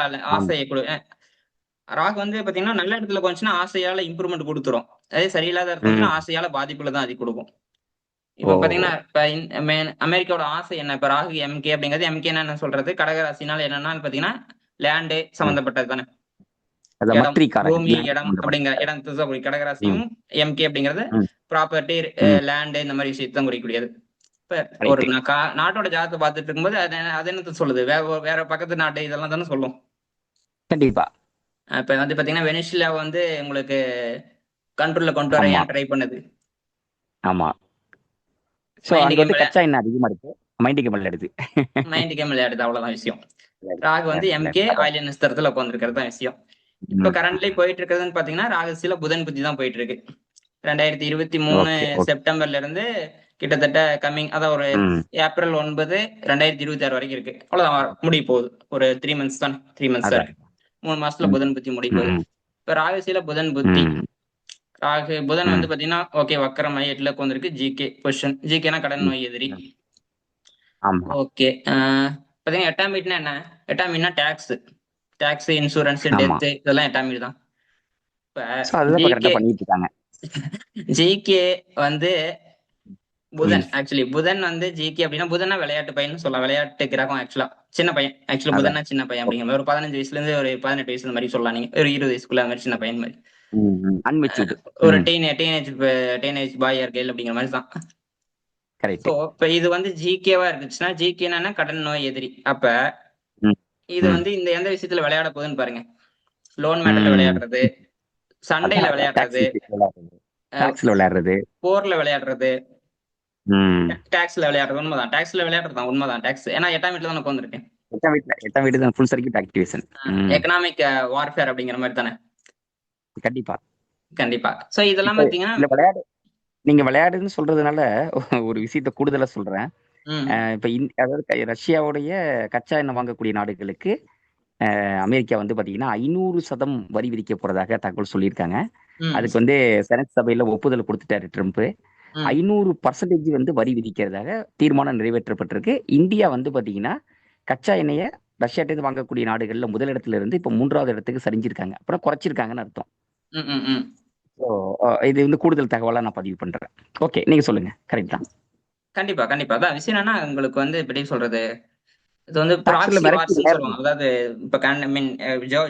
ராகு வந்து பாத்தீங்கன்னா நல்ல இடத்துல கொஞ்சம் ஆசையால இம்ப்ரூவ்மெண்ட் கொடுத்துரும். அதே சரியில்லாத இடத்துல ஆசையால பாதிப்புல தான் அது கொடுக்கும். இப்ப பாத்தீங்கன்னா இப்ப அமெரிக்காவோட ஆசை என்ன, இப்ப ராகு MK அப்படிங்கிறது MK என்ன சொல்றது, கடகராசினால என்னன்னா பாத்தீங்கன்னா லேண்டு சம்பந்தப்பட்டது தானே. அதான் இடம், மக்ரிக்காரங்க பூமி, land இடம் அப்படிங்கிற சம்பந்தப்பட்ட. இடம் தான் குறி ம், கடகராசியும் எம்கே அப்படிங்கிறது ம், ப்ராப்பர்ட்டி, ம். லேண்ட் இந்த மாதிரி விஷயத்தை தான் குறிக்கக்கூடியது. இப்ப ஒரு ரைட்டு. நாட்டோட ஜாதகத்தை பார்த்துட்டு இருக்கும்போது அது என்னத்த சொல்லுது, வேற பக்கத்து நாட்டு இதெல்லாம் தானே சொல்லும். கண்டிப்பா. இப்ப வந்து பாத்தீங்கன்னா வெனிசுலா வந்து உங்களுக்கு கண்ட்ரோல்ல கொண்டு வர ஆமா, ஏன் ட்ரை பண்ணுது, ஆமா. சோ மைண்ட் அங்க கேம் வந்து கச்சா எண்ணெய் அதிகமா இருக்கு. மைண்ட் கேம் விளையாடுது. மைண்ட் கேம் விளையாடுது, அவ்வளவுதான் விஷயம். விளையாடுது, ராகு வந்து விளையாடுது, எம்கே விளையாடுது. அதான். ஆயில்ய நட்சத்திரத்துல உட்காந்துருக்கிறது தான் விஷயம். இப்ப ம். கரண்ட்லி போயிட்டு இருக்கிறதுன்னு பாத்தீங்கன்னா ராகுசில புதன் புத்தி தான் போயிட்டு இருக்கு. 2023 ஓகே, ஓகே. செப்டம்பர்ல இருந்து கிட்டத்தட்ட கம்மிங், அதான் ஒரு ம். ஏப்ரல் 9 2026 வரைக்கும் இருக்கு. அவ்வளவுதான் முடிய போகுது. ஒரு 3 மந்த்ஸ் தான், 3 மந்த்ஸ் தான் அதான். இருக்கு. 3 மாசத்துல ம், புதன் புத்தி முடிய போகுது. ம், இப்ப ராகுசில புதன் புத்தி, ம், புதன் வந்து ம், பாத்தீங்கன்னா ஓகே வக்கரமாயி 8ல உட்காந்துருக்கு. ஜிகே பொசிஷன், ஜிகேனா கடன் ம், நோய் எதிரி. ம். ஆமா, ஓகே, பாத்தீங்கன்னா எட்டாம் வீடுனா என்ன, எட்டாம் வீடுனா டாக்ஸ், இன்சூரன்ஸ், ஆமா. டெத் இதெல்லாம் எட்டாம் வீடு தான். இப்ப சோ அதுதான் இப்ப கரெக்ட்டா ஜிகே பண்ணிட்டு இருக்காங்க. ஜிகே வந்து ம். புதன், ஆக்சுவலி புதன் வந்து ஜிகே அப்படின்னா புதனா விளையாட்டு பையன் சொல்லலாம், விளையாட்டு கிரகம். ஆக்சுவலா சின்ன பையன், ஆக்சுவலா அதான். புதனா சின்ன பையன் அப்படிங்கிற மாதிரி ஒரு 15 வயசுல இருந்து ஒரு 18 வயசு இந்த மாதிரி சொல்லலாம். நீங்க ஒரு 20 வயசுக்குள்ள அந்த மாதிரி சின்ன பையன் மாதிரி, ம், ம். அன்மெச்சூர்டு. ஒரு ம். டீனேஜ் பாய் ஆர் கேர்ள் அப்படிங்கிற மாதிரி தான். கரெக்ட். சோ இப்ப இது வந்து ஜிகேவா இருந்துச்சுன்னா, ஜிகேனா கடன் நோய் எதிரி. அப்ப ம், இது ம், வந்து இந்த எந்த விஷயத்துல விளையாட போகுதுன்னு பாருங்க. லோன் மேட்டர்ல ம். விளையாடுறது, அதான், சண்டையில அதான். டாக்ஸ் விளையாடுறது, விளையாடுறது. அஹ் டாக்ஸ்ல விளையாடுறது. போர்ல விளையாடுறது, ம். டாக்ஸ்ல விளையாடுறது உண்மைதான். டாக்ஸ்ல விளையாடுறது தான் உண்மைதான். டாக்ஸ் ஏன்னா எட்டாம் வீட்டுல தான் உட்காந்துருக்கேன். 8ஆம் வீடு தான் ஃபுல் சர்க்யூட் ஆக்டிவேஷன். ம். எக்கனாமிக் வார்ஃபேர் அப்படிங்கிற மாதிரி தானே. கண்டிப்பா. கண்டிப்பா. சோ இதெல்லாம் இப்ப பாத்தீங்கன்னா, இல்ல நீங்க விளையாடுன்னு சொல்றதுனால ஒரு விஷயத்த கூடுதலா சொல்றேன். ம், இப்ப அதாவது ரஷ்யாவுடைய கச்சா எண்ணெய் வாங்கக்கூடிய நாடுகளுக்கு அமெரிக்கா வந்து பாத்தீங்கன்னா 500% வரி விதிக்க போறதாக தகவல் சொல்லியிருக்காங்க. ம், அதுக்கு வந்து செனட் சபையில ஒப்புதல் கொடுத்துட்டாரு ட்ரம்ப். ம், 500% வந்து வரி விதிக்கிறதாக தீர்மானம் நிறைவேற்றப்பட்டிருக்கு. இந்தியா வந்து பாத்தீங்கன்னா கச்சா எண்ணெய ரஷ்யாட்ட இருந்து வாங்கக்கூடிய நாடுகள்ல முதலிடத்துல இருந்து இப்ப 3வது இடத்துக்கு சரிஞ்சிருக்காங்க. அப்புறம் குறைச்சிருக்காங்கன்னு அர்த்தம். ம், ம், ம். ஸோ இது வந்து கூடுதல் தகவலா நான் பதிவு பண்றேன். ஓகே, நீங்க சொல்லுங்க. கரெக்ட் தான். கண்டிப்பா, கண்டிப்பா. அதான் விஷயம் என்னன்னா உங்களுக்கு வந்து எப்படி சொல்றது, இது வந்து டாக்ஸ்ல ப்ராக்ஸி மிரட்டி வார்ஸ்ன்னு விளையாடுறது. சொல்லுவாங்க. அதாவது இப்ப ஐ மீன்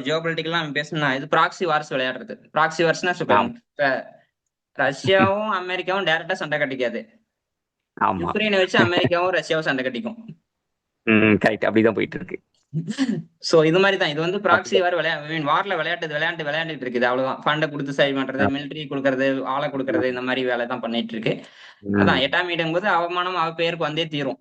ஜியோபொலிட்டிக்கல்லாம் பேசணும்னா இது ப்ராக்ஸி வார்ஸ் விளையாடுறது. ப்ராக்ஸி வார்ஸ்னா ஆமா, இப்ப ரஷ்யாவும் அமெரிக்காவும் டைரக்டா சண்டை கட்டிக்காது. ஆமா. யுக்ரைனை வச்சு அமெரிக்காவும் ரஷ்யாவும் சண்டை கட்டிக்கும். ம். கரெக்ட். அப்படிதான் போயிட்டு இருக்கு. சோ இது மாதிரி தான். இது வந்து ப்ராக்ஸி அப்படிதான். வார் வார்ல விளையாண்டுட்டு இருக்குது. அவ்வளவுதான். ஃபண்ட குடுத்து சரி பண்றது, மிலிட்டரி குடுக்கறது, ஆள குடுக்கறது இந்த மாதிரி வேலை தான் பண்ணிட்டு இருக்கு. ம். அதான் எட்டாம் மீட்டும்போது அவமானம் அவ பேருக்கு வந்தே தீரும்.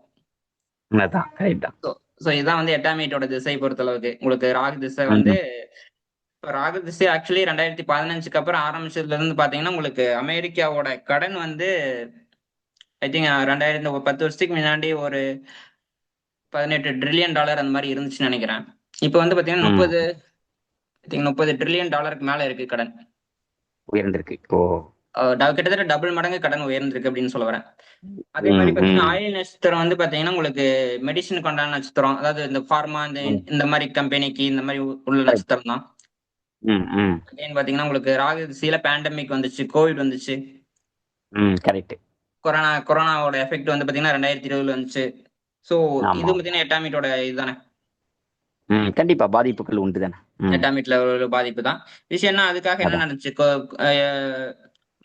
அதான். கரெக்ட் தான். சோ சோ இதான் வந்து எட்டாம் மீட்டோட திசை பொறுத்தளவுக்கு. உங்களுக்கு ராகு திசை வந்து, ம். இப்ப ராகு திசை ஆக்சுவலி 2015க்கு அப்புறம் ஆரம்பிச்சதுல இருந்து பாத்தீங்கன்னா உங்களுக்கு அமெரிக்காவோட கடன் வந்து ஐ திங்க் 10 வருஷத்துக்கு முன்னாடி ஒரு $18 ட்ரில்லியன் அந்த மாதிரி இருந்துச்சுன்னு நினைக்கிறேன். இப்ப வந்து பாத்தீங்கன்னா ம். 30 ட்ரில்லியன் டாலருக்கு மேல இருக்கு கடன். உயர்ந்திருக்கு. ஓ! கிட்டத்தட்ட டபுள் மடங்கு கடன் உயர்ந்திருக்கு அப்படின்னு சொல்ல வரேன். அதே மாதிரி ம். பாத்தீங்கன்னா ம். ஆயில் நட்சத்திரம் வந்து பாத்தீங்கன்னா உங்களுக்கு மெடிசனுக்கு உண்டான நட்சத்திரம், அதாவது இந்த ஃபார்மா இந்த ம். இந்த மாதிரி கம்பெனிக்கு இந்த மாதிரி உள்ள கரெக்ட். நட்சத்திரம் தான். ம். ம். அகைன் பாத்தீங்கன்னா உங்களுக்கு ராகு திசையில பேண்டமிக் வந்துச்சு, கோவிட் வந்துச்சு, ம். கரெக்ட். கொரோனாவோட எஃபெக்ட் வந்து பாத்தீங்கன்னா 2020 வந்துச்சு. சோ இது ஆமா. பாத்தீங்கன்னா எட்டாமிட்டோட இதுதானே. ம். கண்டிப்பா பாதிப்புகள் உண்டு தானே. ம். எட்டாமிட்ல ஒரு பாதிப்பு தான். விஷயம்னா அதுக்காக என்ன அதான். நடந்துச்சு,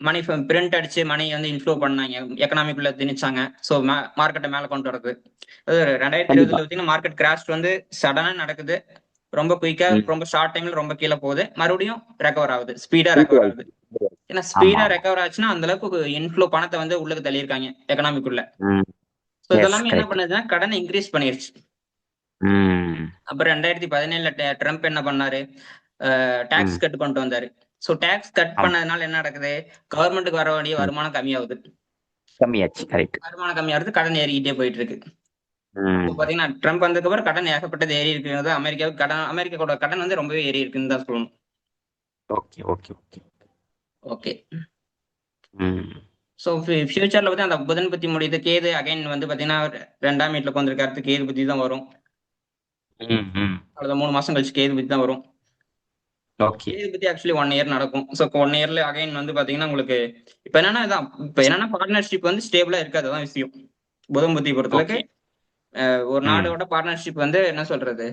மணி பிரிண்ட் அடிச்சு மணி வந்து இன்ஃப்ளோ பண்ணாங்க, எக்கனாமிக்குள்ள திணிச்சாங்க. சோ மார்க்கெட்டை மேல கொண்டு வரது. அது கண்டிப்பா. 2020 பார்த்தீங்கன்னா மார்க்கெட் கிராஷ் வந்து சடனா நடக்குது. ரொம்ப குயிக்கா, ம். ரொம்ப ஷார்ட் டைம்ல ரொம்ப கீழே போகுது. மறுபடியும் ரெக்கவர் ஆகுது. ஸ்பீடா திருப்பி ரெக்கவர் ஆகுது. வாய்ப்பு. ஏன்னா ஆமா, ஸ்பீடா ஆமா. ரெக்கவர் ஆச்சுன்னா அந்த அளவுக்கு இன்ஃப்ளோ பணத்தை வந்து உள்ளுக்கு தள்ளியிருக்காங்க எக்கனாமிக்குள்ள. ம். So yes. இதெல்லாமே என்ன கரெக்ட். பண்ணுதுன்னா கடனை இன்க்ரீஸ் பண்ணிருச்சு. ம். அப்புறம் 2017 ட்ரம்ப் என்ன பண்ணாரு, ம். டாக்ஸ் கட் கொண்டு வந்தாரு. சோ டாக்ஸ் கட் ஆமா. பண்ணதுனால என்ன நடக்குது, கவர்மெண்ட்டுக்கு வர வேண்டிய ம். வருமானம் கம்மியாகுது. கம்மியாச்சு. கரெக்ட். வருமானம் கம்மியாகுது, கடன் ஏறிக்கிட்டே போயிட்டு இருக்கு. இப்போ ம். பாத்தீங்கன்னா ட்ரம்ப் வந்ததுக்கு அப்புறம் கடன் ஏகப்பட்டது ஏறி இருக்கிறது. அமெரிக்காவோட கடன் வந்து ரொம்பவே ஏறி இருக்குன்னு தான் சொல்லணும். Okay, okay, okay. ஓகே. ம். சோ ஃபியூச்சர்ல வந்து அந்த புதன் பத்தி முடியுது. கேது அகைன் வந்து பாத்தீங்கன்னா 2ஆம் வீட்டுல உட்காந்துருக்காரு. கேது பத்தி தான் வரும். ம். ம். அவ்வளவுதான், 3 மாசம் கழிச்சு கேது பத்தி தான் வரும். ஓகே. கேது பத்தி ஆக்சுவலி 1 இயர் நடக்கும். சோ 1 இயர்ல அகைன் வந்து பாத்தீங்கன்னா உங்களுக்கு இப்ப என்னன்னா பார்ட்னர்ஷிப் வந்து ஸ்டேபிளா இருக்காது, அதான் விஷயம். புதன் புத்தி பொறுத்தளவுக்கு ஓகே. ஒரு ம். நாடோட பார்ட்னர்ஷிப் வந்து என்ன சொல்றது,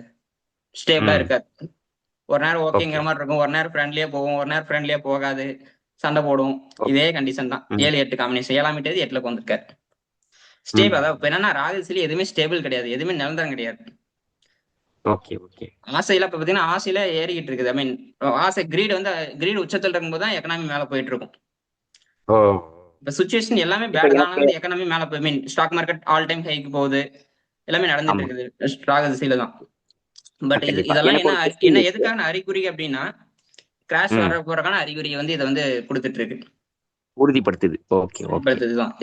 ஸ்டேபிளா ம். இருக்காது. ஒரு நேரம் ஓகேங்கிற ஓகே மாதிரி இருக்கும், ஒரு நேரம் ஃப்ரெண்ட்லியே போகும், ஒரு நேரம் ஃப்ரெண்ட்லியே போகாது, சண்டை போடும். இதே கண்டிஷன் தான். 7-8 காம்பினேஷன், 7ஆம் வீட்டு 8ல வந்திருக்காரு. ஸ்டேபிள், அதாவது இப்ப என்னன்னா ராகுசில எதுவுமே ஸ்டேபிள் கிடையாது, எதுவுமே நிரந்தரம் கிடையாது. ஓகே ஓகே ஆசையில இப்ப பாத்தீங்கன்னா ஆசையில ஏறிக்கிட்டு இருக்குது. ஐ மீன் ஆசை கிரீட் உச்சத்தில் இருக்கும்போது தான் எக்கனாமி மேல போயிட்டு இருக்கும். ஓ இப்ப சுச்சுவேஷன் எல்லாமே இப்ப பேட் தான், எனக்கு வந்து எக்கனாமி மேல போய் mean stock market all time ஹைக்கு போகுது, எல்லாமே நடந்துட்டு ஆமா இருக்குது ராகுசில தான். பட் கண்டிப்பா இதெல்லாம் எனக்கு என்ன ஒரு கொஸ்டின் என்ன இருக்கு. எதுக்கான அறிகுறி அப்படின்னா, கிராஷ் வர போறதுக்கான அறிகுறியை வந்து இதை வந்து கொடுத்துட்டு இருக்கு, உறுதிப்படுத்துது. Okay okay உறுதிப்படுத்துதுதான்.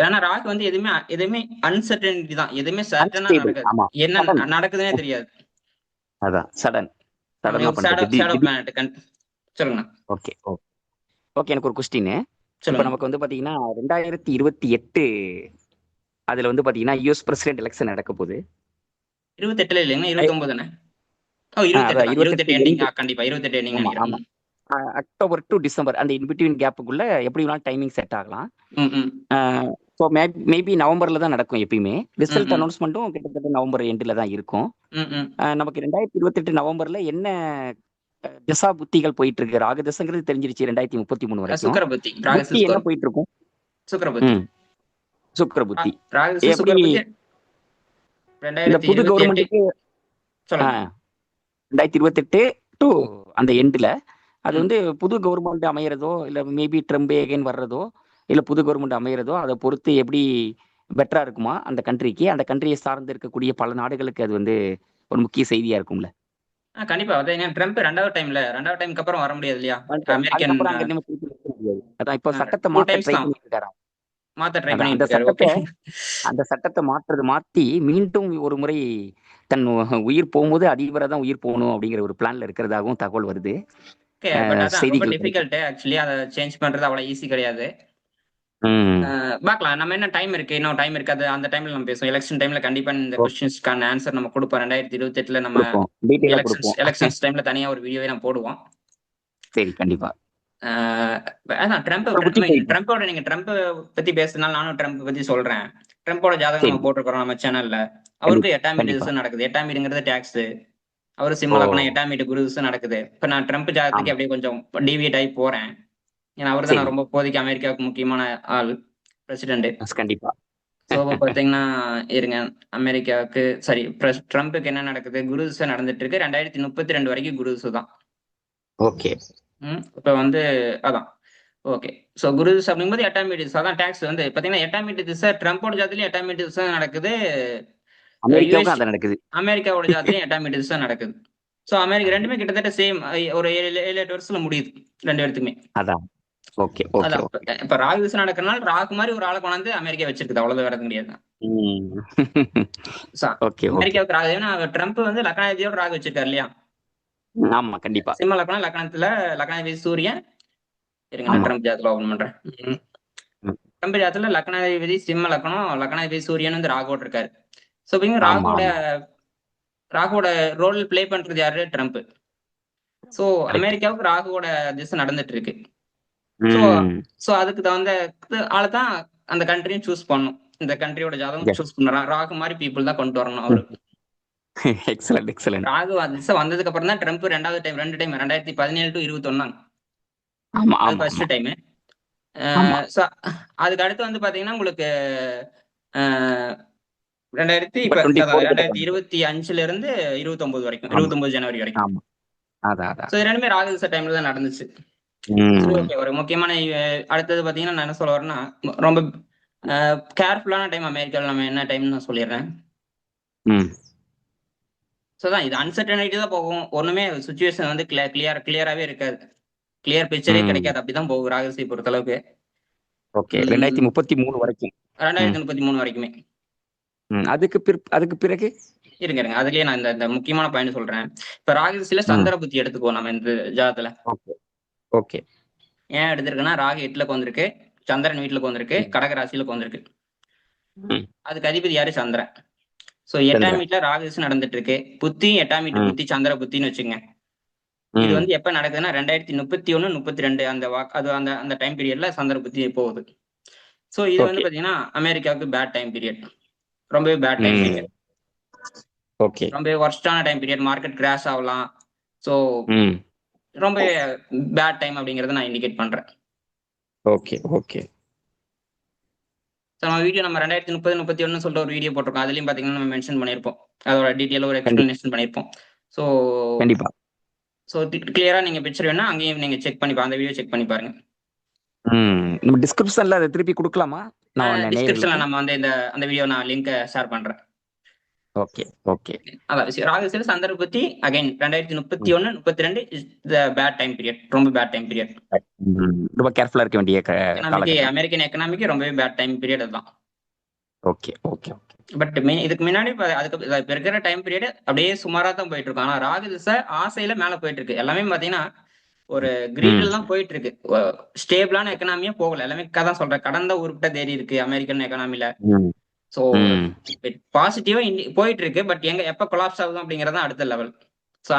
ஏன்னா ராகு வந்து எதுவுமே எதுவுமே அன்சர்டனிட்டி தான், எதுவுமே சர்டனா அன்ஸ்டேபிள். நடக்காது, ஆமா என்ன சடன். நடக்குதுன்னே தெரியாது. அதான் சடனா நம்ம பண்றது. Shadow planet. சொல்லுங்க. ஓகே ஓகே ஓகே எனக்கு ஒரு கொஸ்டின். இப்ப சொல்லுங்க. நமக்கு வந்து பாத்தீங்கன்னா 2028 அதுல வந்து பாத்தீங்கன்னா யூஎஸ் பிரசிடென்ட் எலெக்ஷன் நடக்க போகுது. 28ல இல்லைங்க, ஐ- 29 தானே? ஓ 28 அதான் தான், 28 28 எண்டிங். எண்டு. கண்டிப்பா 28 எண்டிங் ஆமா நினைக்கிறேன். ஆமா அக்டோபர் டு டிசம்பர் அந்த இன்பிட்வீன் கேப்புக்குள்ள எப்படி வேணாலும் டைமிங் செட் ஆகலாம். ம், ம், ஸோ மேபி நவம்பர்ல தான் நடக்கும் எப்பயுமே. ம், ரிசல்ட் ம், அனௌன்ஸ்மெண்ட்டும் கிட்டத்தட்ட நவம்பர் எண்டில் தான் இருக்கும். ம், ம். நமக்கு 2028 நவம்பர்ல என்ன திசா புத்திகள் போயிட்டு இருக்கு? ராகு திசைங்கிறது தெரிஞ்சிருச்சு 2033 வரைக்கும். சுக்கிரபுத்தி, ராகுசு புத்தி என்ன போயிட்டு இருக்கும்? சுக்கிரபுத்தி, ம் சுக்கிர புத்தி ராகுசு எப்படி சுக்கிரபுத்தி இந்த புது 2028. கவர்மெண்ட்டுக்கு சொல்லுங்க. 2028 டு அந்த எண்டில் அது ம். வந்து புது கவர்மெண்ட் அமையறதோ இல்லை மேபி ட்ரம்ப் எகைன் வர்றதோ இல்லை புது கவர்மெண்ட் அமையறதோ அதை பொறுத்து எப்படி பெட்டரா இருக்குமா அந்த கண்ட்ரிக்கு, அந்த கண்ட்ரியை சார்ந்து இருக்கக்கூடிய பல நாடுகளுக்கு அது வந்து ஒரு முக்கிய செய்தியா இருக்கும்ல. கண்டிப்பா அது ஏங்க, ட்ரம்ப் ரெண்டாவது டைமுக்கு அப்புறம் வர முடியாது இல்லையா? அமெரிக்கன் அதுக்கப்புறம் அங்க இனிமே திருப்பி நிக்க முடியாது. அதான் இப்போ சட்டத்தை 2 மாத்த டைம்ஸ் ட்ரை தான் பண்ணிட்டு இருக்காராம். மாத்த ட்ரை அதான் பண்ணிட்டு இருக்காரு. ஓகே. அந்த சட்டத்தை மாத்தி மீண்டும் ஒரு முறை தன் உயிர் போகும்போது அதிபரை தான் உயிர் போகணும் அப்படிங்கிற ஒரு பிளான்ல இருக்கிறதாகவும் தகவல் வருது. ஓகே, பட் அதான் ரொம்ப செய்திகள் கிடைக்கும். டிஃபிகல்ட் ஆக்சுவலி, அதை சேஞ்ச் பண்றது அவ்வளவு ஈஸி கிடையாது. ம். பார்க்கலாம், நம்ம என்ன டைம் இருக்கு, இன்னும் டைம் இருக்காது, அந்த டைம்ல நம்ம பேசுவோம். எலெக்ஷன் டைம்ல கண்டிப்பா இந்த ஓ, கொஸ்டின்ஸ்க்கான ஆன்சர் நம்ம கொடுப்போம். 2028ல நம்ம கொடுப்போம் டீட்டெயிலா கொடுப்போம். எலெக்ஷன்ஸ் டைம்ல தனியா ஒரு வீடியோவே நம்ம போடுவோம். சரி கண்டிப்பா. அதான் ட்ரம்போட நீங்க ட்ரம்ப் பத்தி பேசுறதுனால நானும் ட்ரம்ப் பத்தி சொல்றேன். ட்ரம்போட ஜாதகம் சரி நம்ம போட்டிருக்கிறோம் நம்ம சேனல்ல. அவருக்கு 8ஆம் வீட்டு கண்டிப்பா. திசை நடக்குது. 8ஆம் வீடுங்கிறது டாக்ஸ். அவரு ஓ சிம்ம லக்னம், 8ஆம் வீட்டு குரு திசை நடக்குது. இப்ப நான் ட்ரம்ப் ஜாதகத்துக்கு ஆமா அப்படியே கொஞ்சம் டீவியேட் ஆகி போறேன். ஏன்னா அவரு தான் சரி ரொம்ப இப்போதைக்கு அமெரிக்காவுக்கு முக்கியமான ஆள், பிரசிடென்ட். கண்டிப்பா. ஸோ இப்போ பார்த்தீங்கன்னா இருங்க, அமெரிக்காவுக்கு சாரி ட்ரம்ப்புக்கு என்ன நடக்குது, குரு திசை நடந்துட்டு இருக்கு. 2032 வரைக்கும் குரு திசை தான். ஓகே இப்போ வந்து அதான் ஓகே. ஸோ குரு திசை அப்படிங்கும்போது 8ஆம் வீட்டு திசை தான் டாக்ஸ் வந்து பார்த்தீங்கன்னா 8ஆம் வீட்டு திசை ட்ரம்போட ஜாதத்துலயும் 8ஆம் வீட்டு திசை நடக்குது. அமெரிக்காவுக்கும் யுஎஸ் அது நடக்குது. அமெரிக்காவோட ஜாதத்துலயும் 8ஆம் வீட்டு திசை நடக்குது. ஸோ அமெரிக்கா ரெண்டுமே கிட்டத்தட்ட சேம், ஒரு 7-8 வருஷத்துல முடியுது 2 பேர்த்துக்குமே. அதான் ஓகே ஓகே அதான் ஓகே. இப்ப ராகு திசை நடக்கிறனால ராகு மாதிரி ஒரு ஆளை கொண்டாந்து அமெரிக்கா வச்சிருக்குது, அவ்வளவு வேற எதுவும் கிடையாது. Okay okay. அமெரிக்காவுக்கு ராகு, ஏன்னா ட்ரம்ப் வந்து லக்னாதிபதியோட ராகு வச்சிருக்காரு இல்லையா? ஆமா கண்டிப்பா. சிம்ம லக்னம், லக்னத்துல லக்னாதிபதி சூரியன். இருங்க நான் ஆமா ட்ரம்ப் ஜாதத்துல ஓபன் பண்றேன். ம். ட்ரம்ப் ஜாதத்துல லக்னாதிபதி சிம்ம லக்னம், லக்னாதிபதி சூரியன் வந்து ராகுவோட இருக்காரு. ஸோ ஆமா ஆமா ராகுவோட ரோல் பிளே பண்றது யாரு? ட்ரம்ப். So correct. அமெரிக்காவுக்கு ராகுவோட திசை நடந்துட்டு இருக்கு. ஸோ அதுக்கு தகுந்த ஆளை தான் அந்த கண்ட்ரியும் சூஸ் பண்ணும். இந்த கண்ட்ரியோட ஜாதகம் சூஸ் பண்ணுறான். ராகு மாதிரி பீப்புள் தான் கொண்டு வரணும் அவரு. Excellent excellent. ராகு திசை வந்ததுக்கு அப்புறம் தான் ட்ரம்ப் 2வது டைம் 2017 to 21 ஆமா அது ஆமா ஃபர்ஸ்ட் டைம். ஆமா அதுக்கு அடுத்து வந்து பாத்தீங்கன்னா உங்களுக்கு 2025ல இருந்து 29 வரைக்கும், 29 ஜனவரி வரைக்கும். ஆமா அதான் அதான். ஸோ ரெண்டுமே ராகு திசை டைம்ல தான் நடந்துச்சு. சரி ஓகே. ஒரு முக்கியமான அடுத்தது பாத்தீங்கன்னா நான் என்ன சொல்ல வரேன்னா, ரொம்ப கேர்ஃபுல்லான டைம் அமெரிக்காவில். நம்ம என்ன டைம்னு நான் சொல்லிடுறேன். ஸோ தான் இது அன்சர்டனிட்டி தான் போகும். ஒண்ணுமே சுச்சுவேஷன் வந்து கிளியராகவே இருக்காது, கிளியர் பிக்சரே கிடைக்காது. அப்படிதான் போகும் ராகுதிசை பொறுத்த அளவுக்கு. ஓகே 2033 வரைக்கும். 2033 வரைக்குமே. அதுக்கு பிறகு இருங்க அதுலயே நான் இந்த முக்கியமான பாயிண்ட் சொல்றேன். இப்ப ராகுதிசையில சந்திர புத்தி எடுத்துக்குவோம் நம்ம இந்த ஜாதத்துல. ஓகே. ஏன் எடுத்திருக்குன்னா ராகு 8ல வந்திருக்கு, சந்திரன் வீட்டுல வந்திருக்கு, கடக ராசியில வந்திருக்கு. அதுக்கு அதிபதி யாரு? சந்திரன். சோ 8ஆம் வீட்டுல ராகுதிசை நடந்துட்டு இருக்கு. புத்தி 8ஆம் வீட்டு புத்தி சந்திர புத்தின்னு வச்சுங்க. இது வந்து எப்ப நடக்குதுன்னா 2031, 32 அந்த டைம் பீரியட்ல சந்திர புத்தி போகுது. சோ இது வந்து பாத்தீங்கன்னா அமெரிக்காவுக்கு பேட் டைம் பீரியட், ரொம்பவே பேட் டைம் பீரியட், ரொம்பவே வர்ஸ்டான டைம் பீரியட். மார்க்கெட் கிராஷ் ஆகலாம், ஸோ ரொம்ப பேட் டைம் அப்படிங்கறத நான் இண்டிகேட் பண்றேன். Okay okay. நம்ம வீடியோ நம்ம 2030 31 சொல்லிட்டு ஒரு வீடியோ போட்டிருக்கோம். அதுலயும் பாத்தீங்கன்னா நம்ம மென்ஷன் பண்ணியிருப்போம். அதோட டீட்டெயில் ஒரு எக்ஸ்பிளனேஷன் பண்ணியிருப்போம். ஸோ கண்டிப்பா. ஸோ கிளியரா நீங்க பிக்சர் வேணா அங்கேயும் நீங்க செக் பண்ணி அந்த வீடியோ செக் பண்ணி பாருங்க. நம்ம டிஸ்கிரிப்ஷன்ல அதை திருப்பி கொடுக்கலாமா? டிஸ்கிரிப்ஷன்ல நம்ம வந்து அந்த வீடியோ நான் லிங்க் ஷேர் பண்றேன். Okay okay. அதான் ராகுசேது சந்தர்ப்பத்தி again 2031 32 is the bad time period. ரொம்ப பேட் டைம் பீரியட். ரொம்ப கேர்ஃபுல்லா இருக்க வேண்டிய காலகட்டம். அமெரிக்கன் எக்கனாமிக்கு ரொம்பவே பேட் டைம் பீரியட் அதுதான். Okay okay okay. பட் இதுக்கு முன்னாடி அதுக்கு இப்ப இருக்கிற டைம் பீரியட் அப்படியே சுமாரா தான் போயிட்டு இருக்கும். ஆனா ராகு திசை ஆசையில மேல போயிட்டு இருக்கு. எல்லாமே பாத்தீங்கன்னா ஒரு கிரீட்ல தான் போயிட்டு இருக்கு. ஸ்டேபிளான எக்கனாமியா போகல. எல்லாமே தான் சொல்றேன், கடந்த உருப்பிட்ட தேறி இருக்கு அமெரிக்கன் எக்கனாமில. சோ பாசிட்டிவா போயிட்டு இருக்கு. பட் எப்ப கொலாப்ஸ் ஆகுது அப்படிங்கறத அடுத்த லெவல். சோ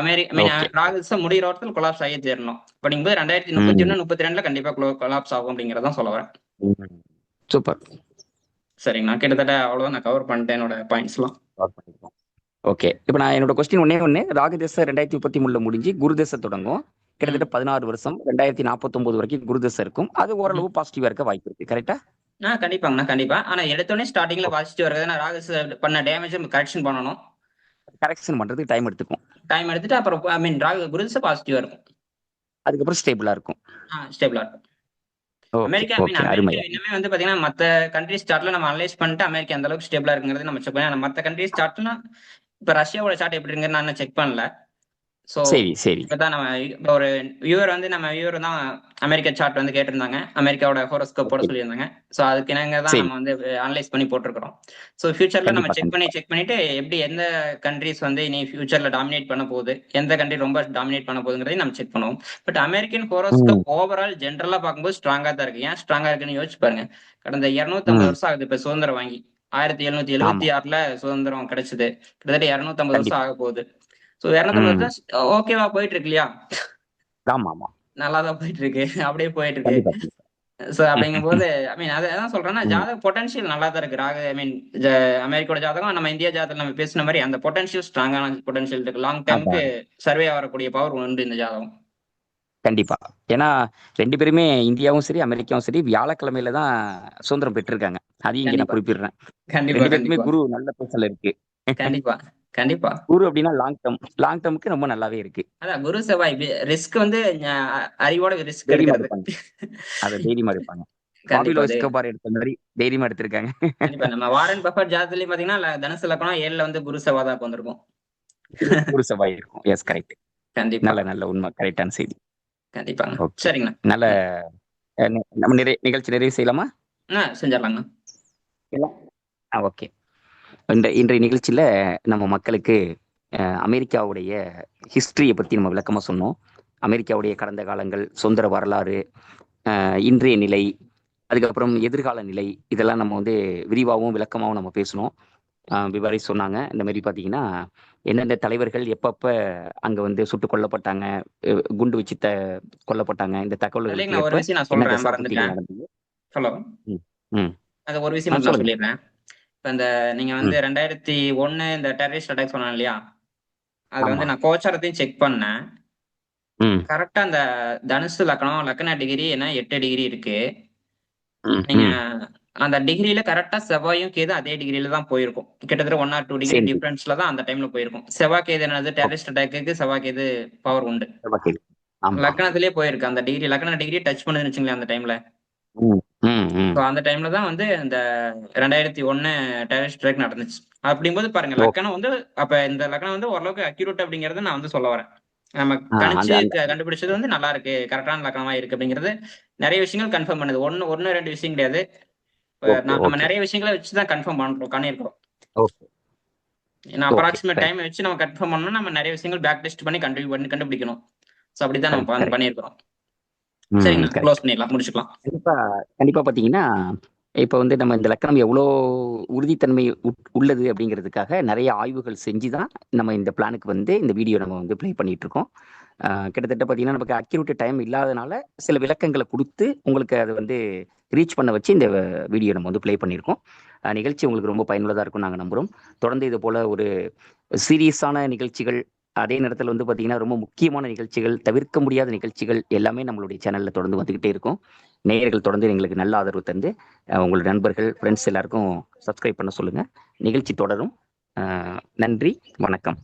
ராகு திசை முடிகிற இடத்துல கொலாப்ஸ் ஆகியே தேரணும். அப்படிங்கும்போது 2031 32 கண்டிப்பா கொலாப்ஸ் ஆகும் அப்படிங்கறதான் சொல்ல வரேன். சூப்பர். சரிங்கண்ணா, கிட்டத்தட்ட அவ்வளவுதான். நான் கவர் பண்ணிட்டேன் என்னோட பாயிண்ட்ஸ்லாம். ஓகே. இப்ப நான் என்னோட கொஸ்டின் ஒண்ணு ராகு திசை 2033 முடிஞ்சு குரு திசை தொடங்கும். கிட்டத்தட்ட 16 வருஷம் 2049 வரைக்கும் குரு திசை இருக்கும். அது ஓரளவு பாசிட்டிவா இருக்க வாய்ப்பு இருக்கு. கரெக்டா? கண்டிப்பாங்கண்ணா, கண்டிப்பா. ஆனா எடுத்தோடனே ஸ்டார்டிங்ல பாசிட்டிவ் வருது. ராகு பண்ண டேமேஜ் கரெக்ஷன் பண்ணணும். கரெக்ஷன் பண்றதுக்கு டைம் எடுத்துக்கும். டைம் எடுத்துட்டு அப்புறம் ராகு குரு திசை பாசிட்டிவா இருக்கும். அதுக்கப்புறம் ஸ்டேபிளா இருக்கும். ஸ்டேபிளா இருக்கும். அமெரிக்கா இன்னுமே வந்து பாத்தீங்கன்னா மத்த கண்ட்ரிஸ் சார்ட்ல நம்ம அனலைஸ் பண்ணிட்டு அமெரிக்கா அந்த அளவுக்கு ஸ்டேபிளா இருக்குங்கிறது நம்ம செக் பண்ணி மத்த கண்ட்ரிஸ் சார்ட்னா இப்ப ரஷ்யாவோட சார்ட் எப்படி இருக்குன்னு நான் செக் பண்ணல. சோ இப்பதான் நம்ம ஒரு வியூவர் தான் அமெரிக்கா சார்ட் வந்து கேட்டிருந்தாங்க. அமெரிக்காவோட ஹோரோஸ்கோப் போட சொல்லியிருந்தாங்க. சோ அதுக்கு இணங்க தான் நம்ம வந்து அனலைஸ் பண்ணி போட்டிருக்கிறோம். சோ ஃபியூச்சர்ல நம்ம செக் பண்ணிட்டு எப்படி எந்த கண்ட்ரிஸ் வந்து இனி ஃபியூச்சர்ல டாமினேட் பண்ண போகுது, எந்த கண்ட்ரி ரொம்ப டாமினேட் பண்ண போகுதுங்கிறதையும் நம்ம செக் பண்ணுவோம். பட் அமெரிக்கன் ஹோரோஸ்கோப் ஓவரால் ஜென்ரலா பார்க்கும்போது ஸ்ட்ராங்கா தான் இருக்கு. ஏன் ஸ்ட்ராங்கா இருக்குன்னு யோசிச்சு பாருங்க. கடந்த 250 வருஷம் ஆகுது இப்ப சுதந்திரம் வாங்கி. 1776 சுதந்திரம் கிடைச்சது. கிட்டத்தட்ட 250 வருஷம் ஆக போகுது. சோ 250 ஓகேவா போயிட்டு இருக்கு இல்லையா? நல்லாதான் போயிட்டு இருக்கு. அப்படியே போயிட்டு இருக்கு. சோ அப்படிங்கும்போது அதான் சொல்றேன்னா ஜாதக பொட்டன்ஷியல் நல்லா தான் இருக்கு. ராகு அமெரிக்காவோட ஜாதகம் நம்ம இந்தியா ஜாதகம் நம்ம பேசின மாதிரி அந்த பொட்டன்ஷியல் ஸ்ட்ராங்கான பொட்டன்ஷியல் இருக்கு. லாங் டைமுக்கு சர்வே ஆகக்கூடிய பவர் உண்டு இந்த ஜாதகம். கண்டிப்பா. ஏன்னா 2 பேருமே இந்தியாவும் சரி அமெரிக்காவும் சரி வியாழக்கிழமையில தான் சுதந்திரம் பெற்றிருக்காங்க. அதையும் இங்க நான் குறிப்பிடுறேன். 2 பேருக்குமே குரு நல்ல பொசிஷன்ல இருக்கு. கண்டிப்பா கண்டிப்பா. குரு அப்படின்னா லாங் டேர்முக்கு ரொம்ப நல்லாவே இருக்கு. அதான் குரு செவ்வாய் ரிஸ்க் வந்து அறிவோட ரிஸ்க் எடுக்கிறது. அத தைரியமா எடுப்பாங்க. பாபிலோ எஸ்கோபார் எடுத்த மாதிரி தைரியமா எடுத்திருக்காங்க. கண்டிப்பா. நம்ம வாரன் பஃபட் ஜாதகத்திலயும் பாத்தீங்கன்னா தனுசு லக்னம் 7ல வந்து குரு செவ்வாய் தான் வந்திருக்கும். குரு செவ்வாய் இருக்கும். Yes correct. கண்டிப்பா. நல்ல உண்மை, கரெக்டான செய்தி. கண்டிப்பாங்க. சரிங்கண்ணா. நல்ல நம்ம நிகழ்ச்சி நிறைவு செய்யலாமா? செஞ்சிடலாங்கண்ணா. ஓகே. இன்றைய நிகழ்ச்சியில நம்ம மக்களுக்கு அமெரிக்காவுடைய ஹிஸ்டரியை பத்தி நம்ம விளக்கமா சொன்னோம். அமெரிக்காவுடைய கடந்த காலங்கள், சுதந்திர வரலாறு, இன்றைய நிலை, அதுக்கப்புறம் எதிர்கால நிலை, இதெல்லாம் நம்ம வந்து விரிவாகவும் விளக்கமாகவும் நம்ம பேசணும். விவரி சொன்னாங்க. இந்த மாதிரி பார்த்தீங்கன்னா எந்தெந்த தலைவர்கள் எப்பப்ப அங்க வந்து சுட்டுக் கொல்லப்பட்டாங்க, குண்டு வச்சு கொல்லப்பட்டாங்க, இந்த தகவல்கள் ஒரு விஷயம் நான் சொல்றேன், மறந்துட்டேன். ஹலோ, அது ஒரு விஷயம் நான் சொல்லிடுறேன். இப்ப இந்த நீங்க வந்து 2001 இந்த டெரரிஸ்ட் அட்டாக் சொன்னாங்க இல்லையா, அது வந்து நான் கோச்சாரத்தையும் செக் பண்ணேன். கரெக்டா அந்த தனுசு லக்ன டிகிரி என்ன 8 டிகிரி இருக்கு. நீங்க அந்த டிகிரியில கரெக்டா செவ்வாயும் கேது அதே டிகிரியில தான் போயிருக்கும். கிட்டத்தட்ட 1 or 2 டிகிரி டிஃபரன்ஸ்ல தான் அந்த டைம்ல போயிருக்கும். செவ்வாய் கேது என்னது டெரரிஸ்ட் அட்டாக்கு செவ்வாய் கேது பவர் உண்டு. லக்னத்திலேயே போயிருக்கு. அந்த டிகிரி லக்ன டிகிரி டச் பண்ணுதுன்னு வச்சுங்களேன் அந்த டைம்ல. அந்த டைம்ல தான் வந்து இந்த 2001 டெரரிஸ்ட் அட்டாக் நடந்துச்சு. அப்படிங்கும்போது பாருங்க, லக்னம் வந்து அப்ப இந்த லக்னம் வந்து ஓரளவுக்கு அக்யூரேட் அப்படிங்கறத நான் வந்து சொல்ல வரேன். நம்ம கணிச்சு கண்டுபிடிச்சது வந்து நல்லா இருக்கு, கரெக்டான லக்னமா இருக்கு அப்படிங்கிறது நிறைய விஷயங்கள் கன்ஃபார்ம் பண்ணுது. ஒன்னு 2 விஷயம் கிடையாது. நம்ம நிறைய விஷயங்களை வச்சுதான் கன்ஃபார்ம் பண்ணிருக்கோம். அப்ராக்சிமேட் டைம் வச்சு நம்ம கன்ஃபார்ம் பண்ணணும். நம்ம நிறைய விஷயங்கள் பேக் டெஸ்ட் பண்ணி கண்டுபிடிக்கணும். சோ அப்படிதான் நம்ம பண்ணிருக்கோம். சரிங்க, க்ளோஸ் பண்ணிடலாம், முடிச்சுக்கலாம். கண்டிப்பா பாத்தீங்கன்னா இப்ப வந்து நம்ம இந்த லக்னம் எவ்வளோ உறுதித்தன்மை உள்ளது அப்படிங்கிறதுக்காக நிறைய ஆய்வுகள் செஞ்சுதான் நம்ம இந்த பிளானுக்கு வந்து இந்த வீடியோ நம்ம வந்து பிளே பண்ணிட்டு இருக்கோம். கிட்டத்தட்ட பார்த்தீங்கன்னா நமக்கு அக்யூரேட் டைம் இல்லாதனால சில விளக்கங்களை கொடுத்து உங்களுக்கு அதை வந்து ரீச் பண்ண வச்சு இந்த வீடியோ நம்ம வந்து ப்ளே பண்ணியிருக்கோம். நிகழ்ச்சி உங்களுக்கு ரொம்ப பயனுள்ளதாக இருக்கும் நாங்கள் நம்புகிறோம். தொடர்ந்து இது போல் ஒரு சீரியஸான நிகழ்ச்சிகள் அதே நேரத்தில் வந்து பார்த்தீங்கன்னா ரொம்ப முக்கியமான நிகழ்ச்சிகள், தவிர்க்க முடியாத நிகழ்ச்சிகள் எல்லாமே நம்மளுடைய சேனலில் தொடர்ந்து வந்துக்கிட்டே இருக்கும். நேயர்கள் தொடர்ந்து எங்களுக்கு நல்ல ஆதரவு தந்து உங்களுடைய நண்பர்கள், ஃப்ரெண்ட்ஸ் எல்லாருக்கும் சப்ஸ்கிரைப் பண்ண சொல்லுங்கள். நிகழ்ச்சி தொடரும். நன்றி, வணக்கம்.